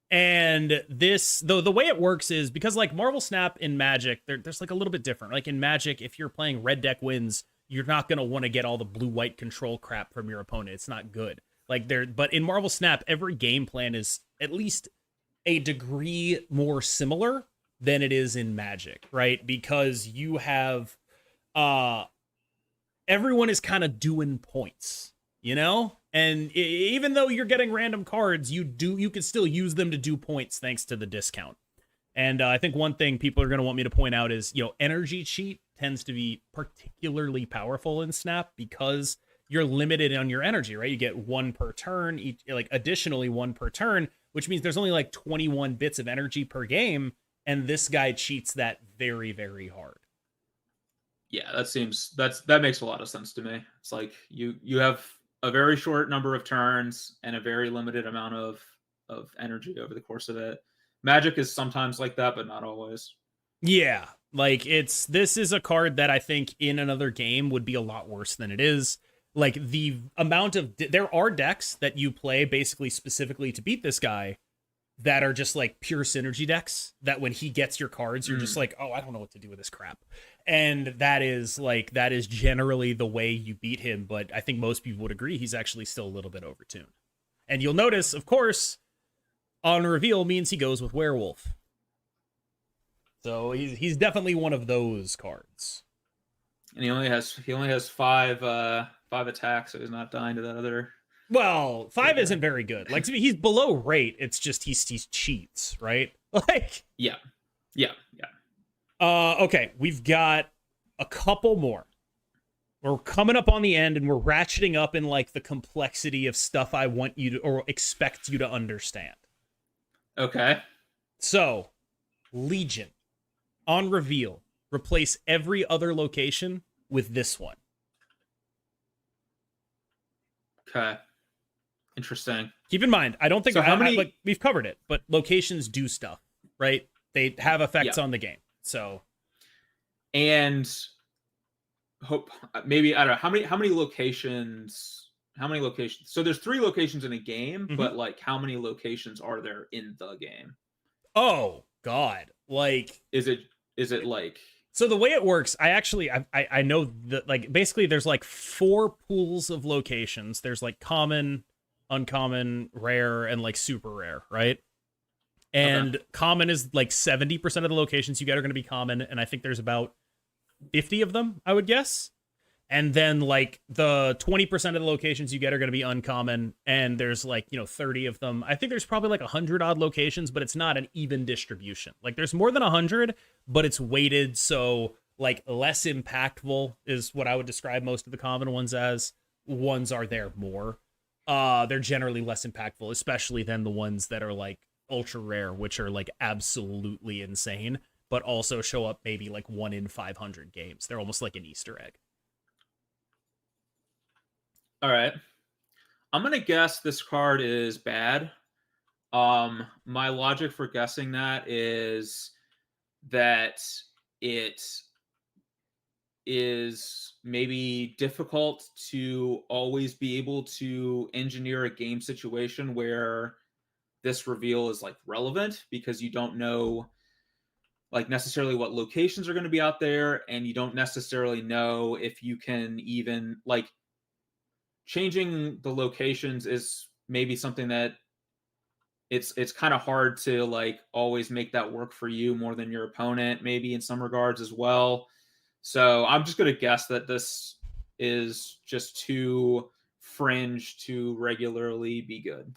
And this, though, the way it works is because like Marvel Snap in Magic, there's like a little bit different. Like in Magic, if you're playing red deck wins, you're not going to want to get all the blue-white control crap from your opponent. It's not good. Like but in Marvel Snap, every game plan is at least a degree more similar than it is in Magic, right? Because you have everyone is kind of doing points, you know? And even though you're getting random cards, you can still use them to do points thanks to the discount. And I think one thing people are going to want me to point out is, energy cheat tends to be particularly powerful in Snap because you're limited on your energy, right? You get 1 per turn, additionally 1 per turn, which means there's only like 21 bits of energy per game. And this guy cheats that very, very hard. Yeah, that makes a lot of sense to me. It's like you have a very short number of turns and a very limited amount of energy over the course of it. Magic is sometimes like that, but not always. Yeah, like this is a card that I think in another game would be a lot worse than it is. Like the amount of there are decks that you play basically specifically to beat this guy that are just like pure synergy decks that when he gets your cards, you're just like, oh, I don't know what to do with this crap. And that is generally the way you beat him. But I think most people would agree he's actually still a little bit overtuned. And you'll notice, of course, on reveal means he goes with Werewolf. So he's definitely one of those cards. And he only has 5 attacks, so he's not dying to that other. Well, 5 isn't very good. Like he's below rate. It's just he's cheats, right? Like yeah. Okay, we've got a couple more. We're coming up on the end, and we're ratcheting up in like the complexity of stuff I want you to or expect you to understand. Okay. So, Legion on reveal, replace every other location with this one. Okay. Interesting. Keep in mind, I don't think so we've covered it, but locations do stuff, right? They have effects on the game. So, and hope maybe I don't know how many locations. So there's 3 locations in a game, but like how many locations are there in the game? Oh God! Like is it like So the way it works, I know that like basically there's like 4 pools of locations. There's like common, uncommon, rare, and like super rare, right? And common is like 70% of the locations you get are going to be common, and I think there's about 50 of them, I would guess. And then like the 20% of the locations you get are going to be uncommon, and there's like, 30 of them. I think there's probably like 100 odd locations, but it's not an even distribution. Like there's more than 100, but it's weighted, so like less impactful is what I would describe most of the common ones as. Ones are there more. They're generally less impactful, especially than the ones that are like ultra rare, which are like absolutely insane, but also show up maybe like 1 in 500 games. They're almost like an Easter egg. All right. I'm going to guess this card is bad. My logic for guessing that is that it is maybe difficult to always be able to engineer a game situation where this reveal is like relevant, because you don't know like necessarily what locations are going to be out there, and you don't necessarily know if you can even like changing the locations is maybe something that it's kind of hard to like always make that work for you more than your opponent, maybe in some regards as well. So I'm just going to guess that this is just too fringe to regularly be good.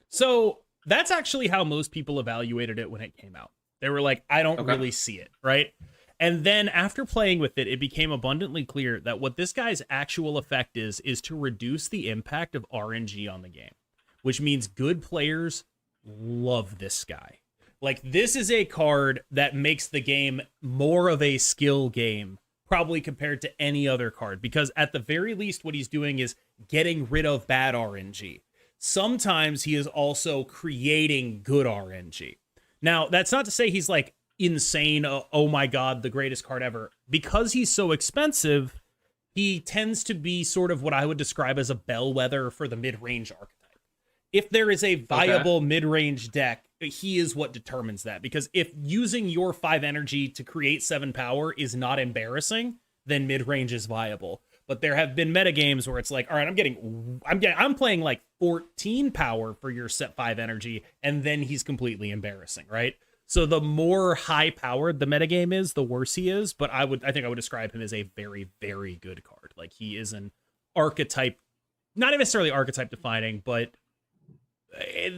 So that's actually how most people evaluated it when it came out. They were like, I don't really see it, right? And then after playing with it, it became abundantly clear that what this guy's actual effect is to reduce the impact of RNG on the game, which means good players love this guy. Like, this is a card that makes the game more of a skill game, probably compared to any other card, because at the very least, what he's doing is getting rid of bad RNG. Sometimes he is also creating good RNG. Now, that's not to say he's like insane, oh my god, the greatest card ever. Because he's so expensive, he tends to be sort of what I would describe as a bellwether for the mid-range archetype. If there is a viable mid-range deck, he is what determines that. Because if using your 5 energy to create 7 power is not embarrassing, then mid-range is viable. But there have been metagames where it's like, all right, I'm playing like 14 power for your set 5 energy, and then he's completely embarrassing, right? So the more high-powered the metagame is, the worse he is. But I think I would describe him as a very, very good card. Like, he is an archetype, not necessarily archetype defining, but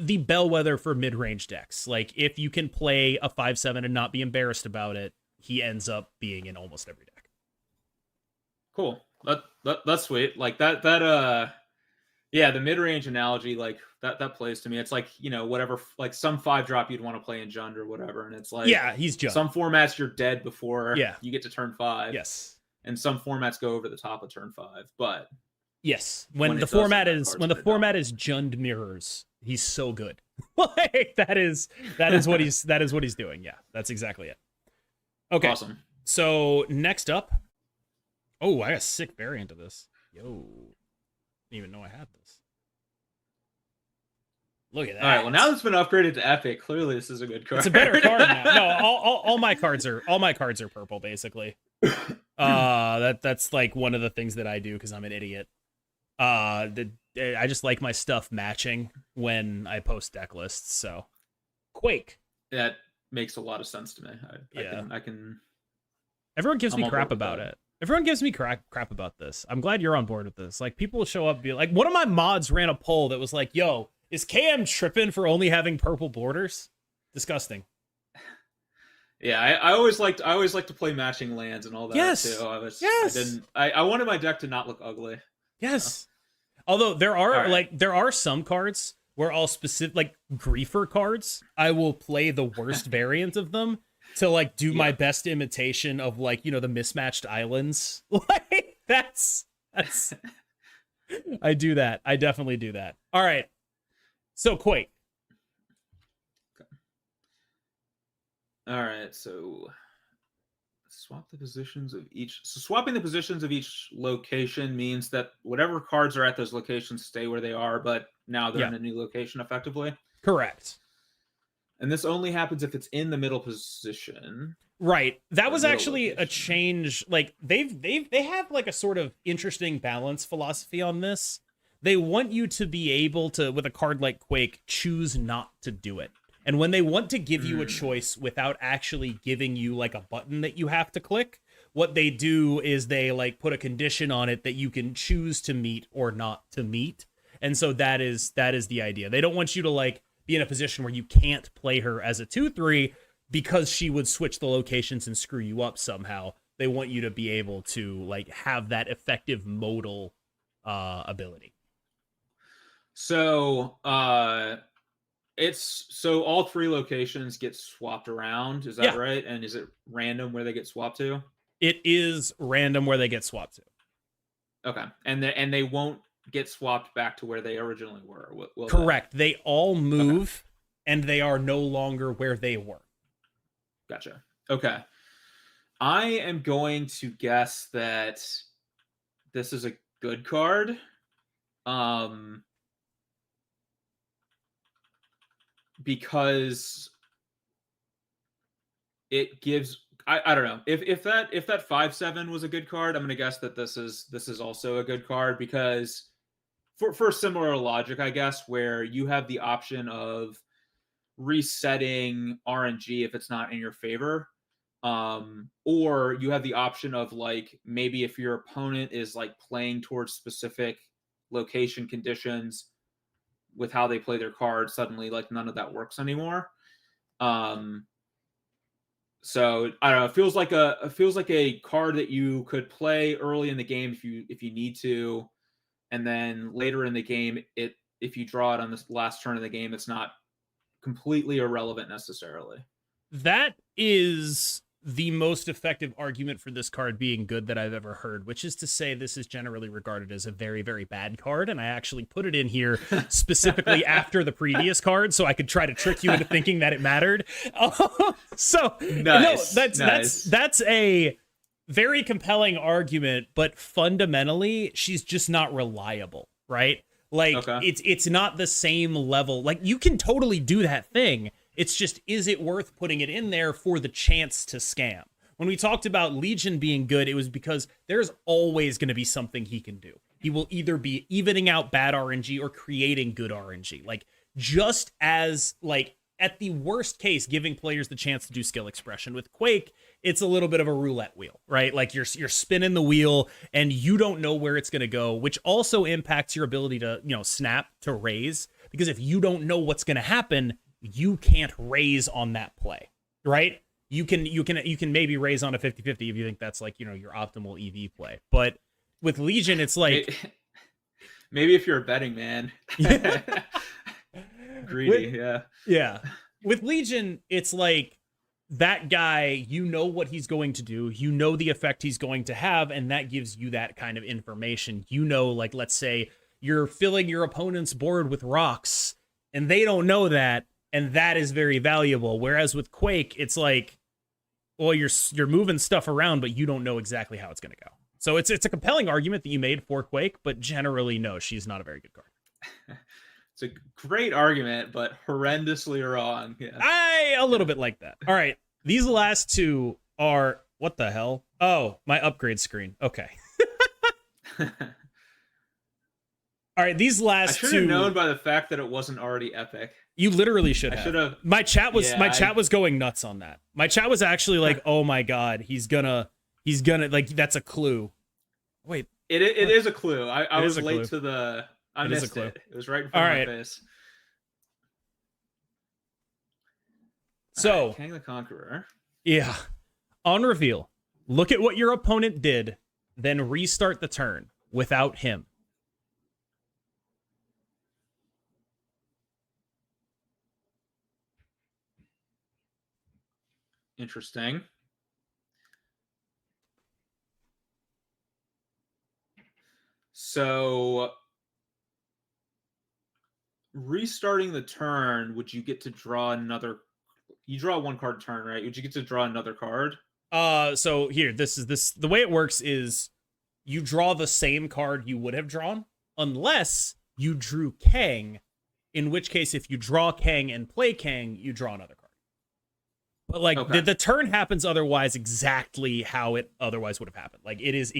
the bellwether for mid-range decks. Like, if you can play a 5/7 and not be embarrassed about it, he ends up being in almost every deck. Cool. That's sweet. Like that yeah, the mid-range analogy, like that plays to me. It's like, whatever, like some 5-drop you'd want to play in Jund or whatever, and it's like, yeah, he's Jund. Some formats you're dead before you get to turn 5. Yes. And some formats go over the top of turn 5. But yes, when the format is Jund mirrors, he's so good. Like that is what he's doing. Yeah, that's exactly it. Okay. Awesome. So next up, I got a sick variant of this. Yo, didn't even know I had this. Look at that. All right. Well, now it's been upgraded to epic. Clearly, this is a good card. It's a better card now. No, all my cards are purple, basically. That's like one of the things that I do because I'm an idiot. I just like my stuff matching when I post deck lists. So, Quake. That makes a lot of sense to me. I can. Everyone gives me crap about it. Everyone gives me crap about this. I'm glad you're on board with this. Like, people will show up and be like, one of my mods ran a poll that was like, yo, is KM tripping for only having purple borders? Disgusting. Yeah, I always like to play matching lands and all that too. I wanted my deck to not look ugly. Yes. Although there are some cards where I'll specific, like griefer cards, I will play the worst variant of them to like do my best imitation of like, the mismatched islands. Like that's I do that. I definitely do that. All right. So Quake. All right. So swapping the positions of each location means that whatever cards are at those locations stay where they are, but now they're in a new location effectively. Correct. And this only happens if it's in the middle position. Right. That was actually location. a change. Like they have like a sort of interesting balance philosophy on this. They want you to be able to, with a card like Quake, choose not to do it. And when they want to give you a choice without actually giving you like a button that you have to click, what they do is they like put a condition on it that you can choose to meet or not to meet. And so that is the idea. They don't want you to like be in a position where you can't play her as a 2/3 because she would switch the locations and screw you up somehow. They want you to be able to like have that effective modal ability. So so all 3 locations get swapped around, is that right? And is it random where they get swapped to? It is random where they get swapped to. Okay. And they won't get swapped back to where they originally were. Will Correct. They all move and they are no longer where they were. Gotcha. Okay. I am going to guess that this is a good card. Because it gives I don't know. If that 5/7 was a good card, I'm gonna guess that this is also a good card, because for similar logic, I guess, where you have the option of resetting RNG if it's not in your favor. Or you have the option of like maybe if your opponent is like playing towards specific location conditions with how they play their cards, suddenly like none of that works anymore. So I don't know. It feels like a card that you could play early in the game if you need to, and then later in the game, if you draw it on this last turn of the game, it's not completely irrelevant necessarily. That is the most effective argument for this card being good that I've ever heard, which is to say this is generally regarded as a very, very bad card, and I actually put it in here specifically after the previous card so I could try to trick you into thinking that it mattered. So nice. No, that's a very compelling argument, but fundamentally she's just not reliable, right? Like it's not the same level. Like you can totally do that thing. It's just, is it worth putting it in there for the chance to scam? When we talked about Legion being good, it was because there's always going to be something he can do. He will either be evening out bad RNG or creating good RNG. Like, just as, like, at the worst case, giving players the chance to do skill expression. With Quake, it's a little bit of a roulette wheel, right? Like, you're spinning the wheel, and you don't know where it's going to go, which also impacts your ability to, snap, to raise. Because if you don't know what's going to happen, you can't raise on that play, right? You can maybe raise on a 50-50 if you think that's like, your optimal EV play. But with Legion, it's like maybe if you're a betting man. Greedy, yeah. With Legion, it's like that guy, what he's going to do, the effect he's going to have, and that gives you that kind of information. Like, let's say you're filling your opponent's board with rocks and they don't know that. And that is very valuable. Whereas with Quake, it's like, well, you're moving stuff around, but you don't know exactly how it's going to go. So it's a compelling argument that you made for Quake, but generally, no, she's not a very good card. It's a great argument, but horrendously wrong. Yeah. A little bit like that. All right, these last two are, what the hell? Oh, my upgrade screen. Okay. All right, these last two. I should have known by the fact that it wasn't already epic. You literally should have. My chat was going nuts on that. My chat was actually like, "Oh my god, he's gonna like that's a clue." Wait, it is a clue. I was late to the. I missed it. It was right in front of my face. So, Kang the Conqueror. Yeah, on reveal, look at what your opponent did, then restart the turn without him. Interesting. So, restarting the turn, would you get to draw another? You draw one card a turn, right? Would you get to draw another card? So here, the way it works is you draw the same card you would have drawn, unless you drew Kang in which case if you draw Kang and play Kang, you draw another card. But like the turn happens otherwise exactly how it otherwise would have happened. Like it is the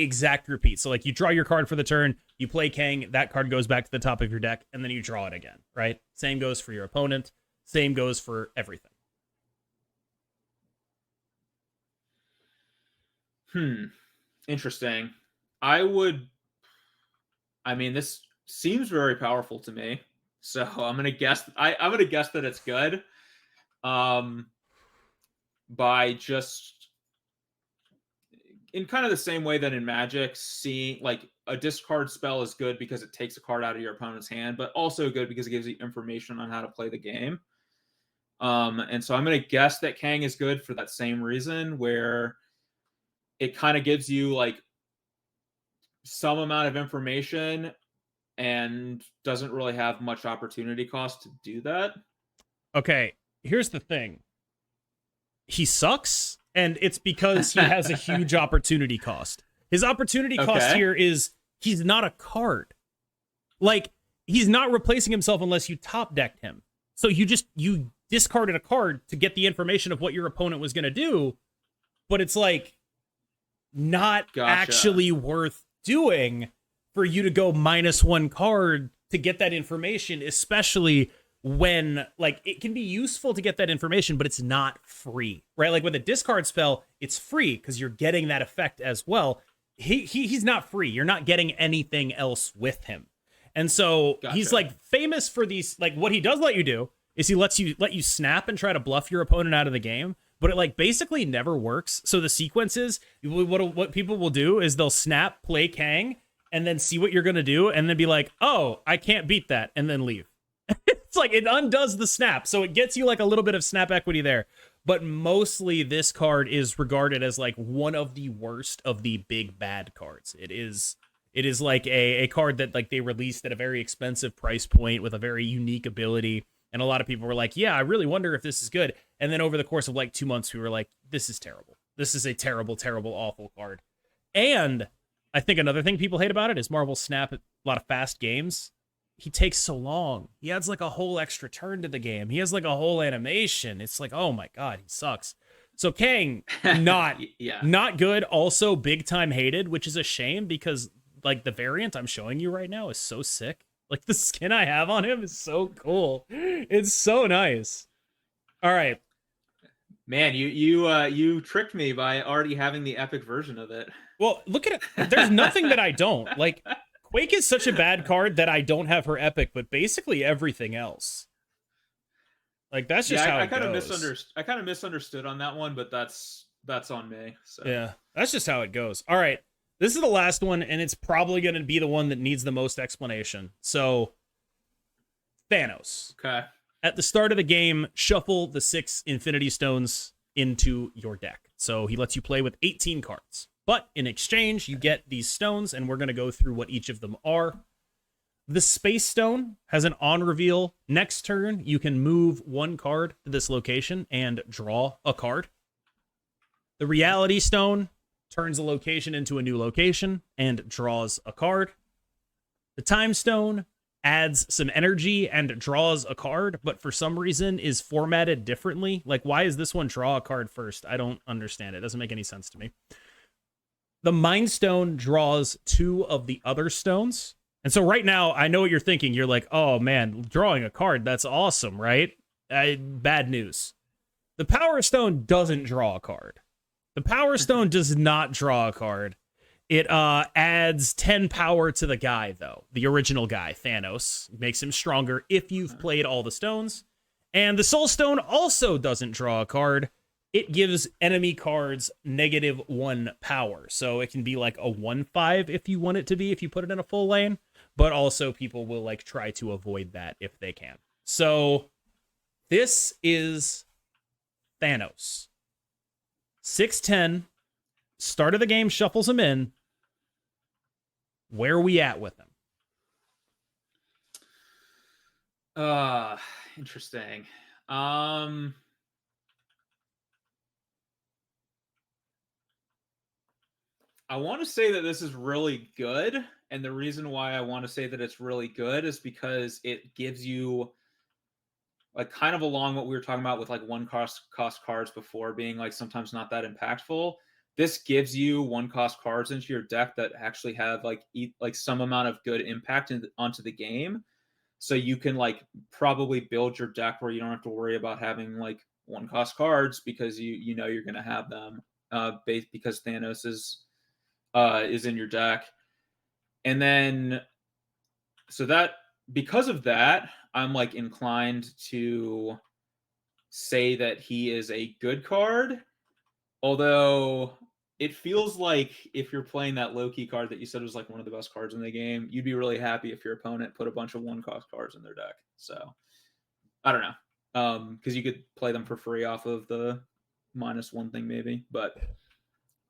exact repeat. So like you draw your card for the turn, you play Kang, that card goes back to the top of your deck, and then you draw it again, right? Same goes for your opponent. Same goes for everything. Interesting. This seems very powerful to me. So I'm gonna guess. I'm gonna guess that it's good. By just in kind of the same way that in Magic, seeing like a discard spell is good because it takes a card out of your opponent's hand, but also good because it gives you information on how to play the game. And so I'm gonna guess that Kang is good for that same reason, where it kind of gives you like some amount of information and doesn't really have much opportunity cost to do that. Okay, here's the thing. He sucks, and it's because he has a huge opportunity cost. His opportunity cost here is he's not a card. Like, he's not replacing himself unless you top decked him. So you discarded a card to get the information of what your opponent was going to do, but it's like not actually worth doing for you to go -1 card to get that information, especially when like it can be useful to get that information, but it's not free, right? Like with a discard spell, it's free because you're getting that effect as well. He's not free. You're not getting anything else with him. And so he's like famous for these, like what he does let you do is he let you snap and try to bluff your opponent out of the game, but it like basically never works. So the sequences, what people will do is they'll snap, play Kang, and then see what you're going to do, and then be like, oh, I can't beat that, and then leave. It's like it undoes the snap, so it gets you like a little bit of snap equity there. But mostly this card is regarded as like one of the worst of the big bad cards. It is like a card that like they released at a very expensive price point with a very unique ability. And a lot of people were like, yeah, I really wonder if this is good. And then over the course of like 2 months, we were like, this is terrible. This is a terrible, terrible, awful card. And I think another thing people hate about it is Marvel Snap, a lot of fast games. He takes so long. He adds like a whole extra turn to the game. He has like a whole animation. It's like, oh my God, he sucks. So Kang, not good. Also big time hated, which is a shame because like the variant I'm showing you right now is so sick. Like the skin I have on him is so cool. It's so nice. All right. Man, you tricked me by already having the epic version of it. Well, look at it. There's nothing that I don't. Like, Quake is such a bad card that I don't have her epic, but basically everything else. Like, that's just how it goes. I kind of misunderstood on that one, but that's on me. So. Yeah, that's just how it goes. All right. This is the last one, and it's probably going to be the one that needs the most explanation. So, Thanos. Okay. At the start of the game, shuffle the 6 Infinity Stones into your deck. So he lets you play with 18 cards. But in exchange, you get these stones, and we're going to go through what each of them are. The Space Stone has an on reveal. Next turn, you can move 1 card to this location and draw a card. The Reality Stone turns a location into a new location and draws a card. The Time Stone adds some energy and draws a card, but for some reason is formatted differently. Like, why is this one draw a card first? I don't understand. It doesn't make any sense to me. The Mind Stone draws 2 of the other stones. And so right now, I know what you're thinking. You're like, oh man, drawing a card, that's awesome, right? Bad news. The Power Stone doesn't draw a card. The Power Stone does not draw a card. It adds 10 power to the guy, though. The original guy, Thanos. Makes him stronger if you've played all the stones. And the Soul Stone also doesn't draw a card. It gives enemy cards -1 power. So it can be like a 1/5 if you want it to be, if you put it in a full lane. But also people will like try to avoid that if they can. So this is Thanos. 6/10. Start of the game shuffles him in. Where are we at with him? Interesting. I want to say that this is really good, And the reason why I want to say that it's really good is because it gives you, like, kind of along what we were talking about with like one cost cards before being like sometimes not that impactful. This gives you one cost cards into your deck that actually have like some amount of good impact onto the game. So you can like probably build your deck where you don't have to worry about having like one cost cards because you know you're going to have them because Thanos is in your deck. And then, so that, because of that, I'm like inclined to say that he is a good card. Although it feels like if you're playing that Loki card that you said was like one of the best cards in the game, you'd be really happy if your opponent put a bunch of one cost cards in their deck. So I don't know. Because you could play them for free off of the -1 thing maybe. But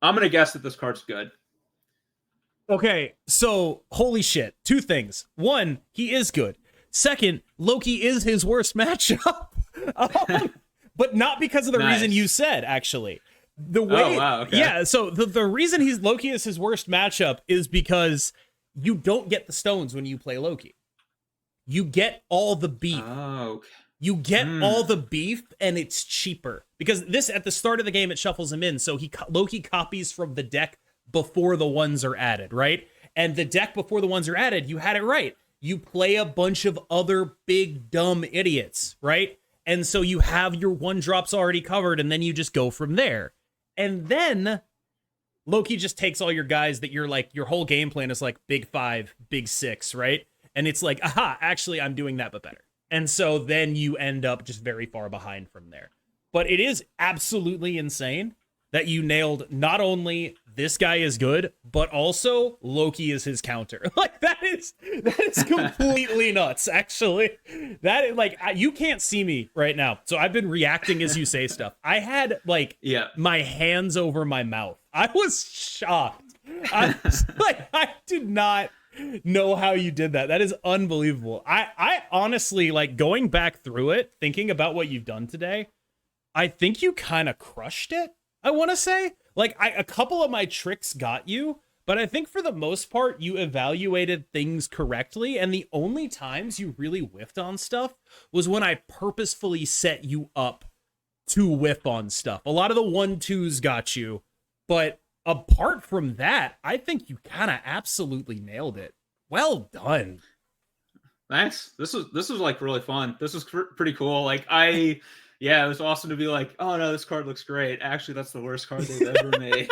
I'm going to guess that this card's good. Okay, so holy shit. 2 things. 1, he is good. 2nd, Loki is his worst matchup. But not because of the reason you said, actually. The way, oh, wow, okay. Yeah, so the reason Loki is his worst matchup is because you don't get the stones when you play Loki. You get all the beef. Oh, okay. You get all the beef, and it's cheaper. Because this, at the start of the game, it shuffles him in, so Loki copies from the deck before the ones are added, right? And the deck before the ones are added, you had it right. You play a bunch of other big, dumb idiots, right? And so you have your 1-drops already covered, and then you just go from there. And then Loki just takes all your guys that you're like, your whole game plan is like big 5, big 6, right? And it's like, aha, actually, I'm doing that, but better. And so then you end up just very far behind from there. But it is absolutely insane that you nailed not only this guy is good, but also Loki is his counter. Like, that is completely nuts, actually. That is, like, you can't see me right now, so I've been reacting as you say stuff. I had, like, my hands over my mouth. I was shocked. I was like, I did not know how you did that. That is unbelievable. I honestly, like, going back through it, thinking about what you've done today, I think you kind of crushed it. I want to say, like, a couple of my tricks got you, but I think for the most part, you evaluated things correctly. And the only times you really whiffed on stuff was when I purposefully set you up to whiff on stuff. A lot of the 1-2s got you, but apart from that, I think you kind of absolutely nailed it. Well done. Thanks. This was like really fun. This was pretty cool. Like, yeah, it was awesome to be like, oh no, this card looks great. Actually, that's the worst card they've ever made.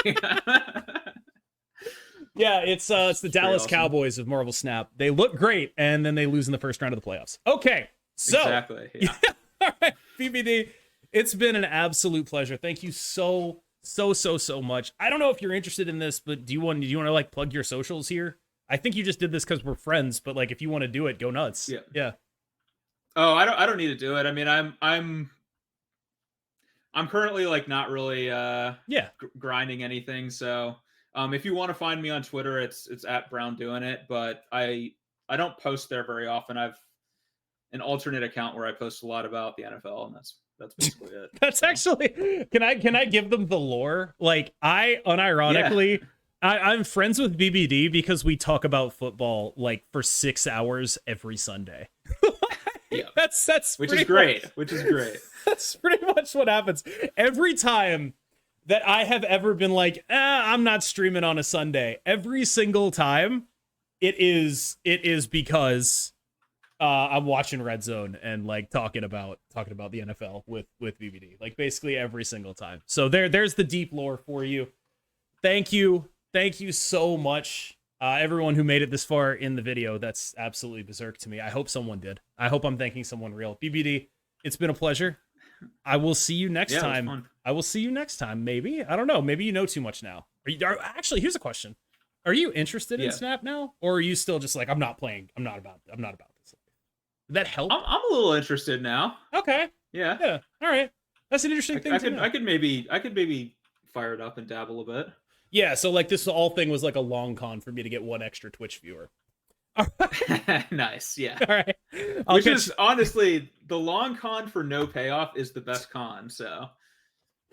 Yeah, it's the Dallas awesome. Cowboys of Marvel Snap. They look great, and then they lose in the first round of the playoffs. Okay, so exactly. Yeah. All right, BBD, it's been an absolute pleasure. Thank you so much. I don't know if you're interested in this, but do you want to like plug your socials here? I think you just did this because we're friends, but like if you want to do it, go nuts. Yeah. Oh, I don't need to do it. I mean, I'm currently like not really grinding anything. So if you want to find me on Twitter, it's at Braun-Duin, but I don't post there very often. I've an alternate account where I post a lot about the NFL, and that's basically it. That's actually, can I give them the lore? Like, I unironically, I'm friends with BBD because we talk about football like for 6 hours every Sunday. Yeah, that's which is great. That's pretty much what happens every time that I have ever been like, I'm not streaming on a Sunday. Every single time, it is because I'm watching Red Zone and like talking about the NFL with BBD, like basically every single time. So there's the deep lore for you. Thank you so much. Everyone who made it this far in the video, that's absolutely berserk to me. I hope someone did. I hope I'm thanking someone real. BBD, it's been a pleasure. I will see you next time. I will see you next time. Maybe. I don't know. Maybe you know too much now. Actually, here's a question. Are you interested in Snap now? Or are you still just like, I'm not playing. I'm not about this. Did that help? I'm a little interested now. Okay. Yeah. All right. That's an interesting thing to know. I could maybe fire it up and dabble a bit. Yeah, so like this whole thing was like a long con for me to get one extra Twitch viewer. Nice, yeah. All right. Which is honestly the long con for no payoff is the best con. So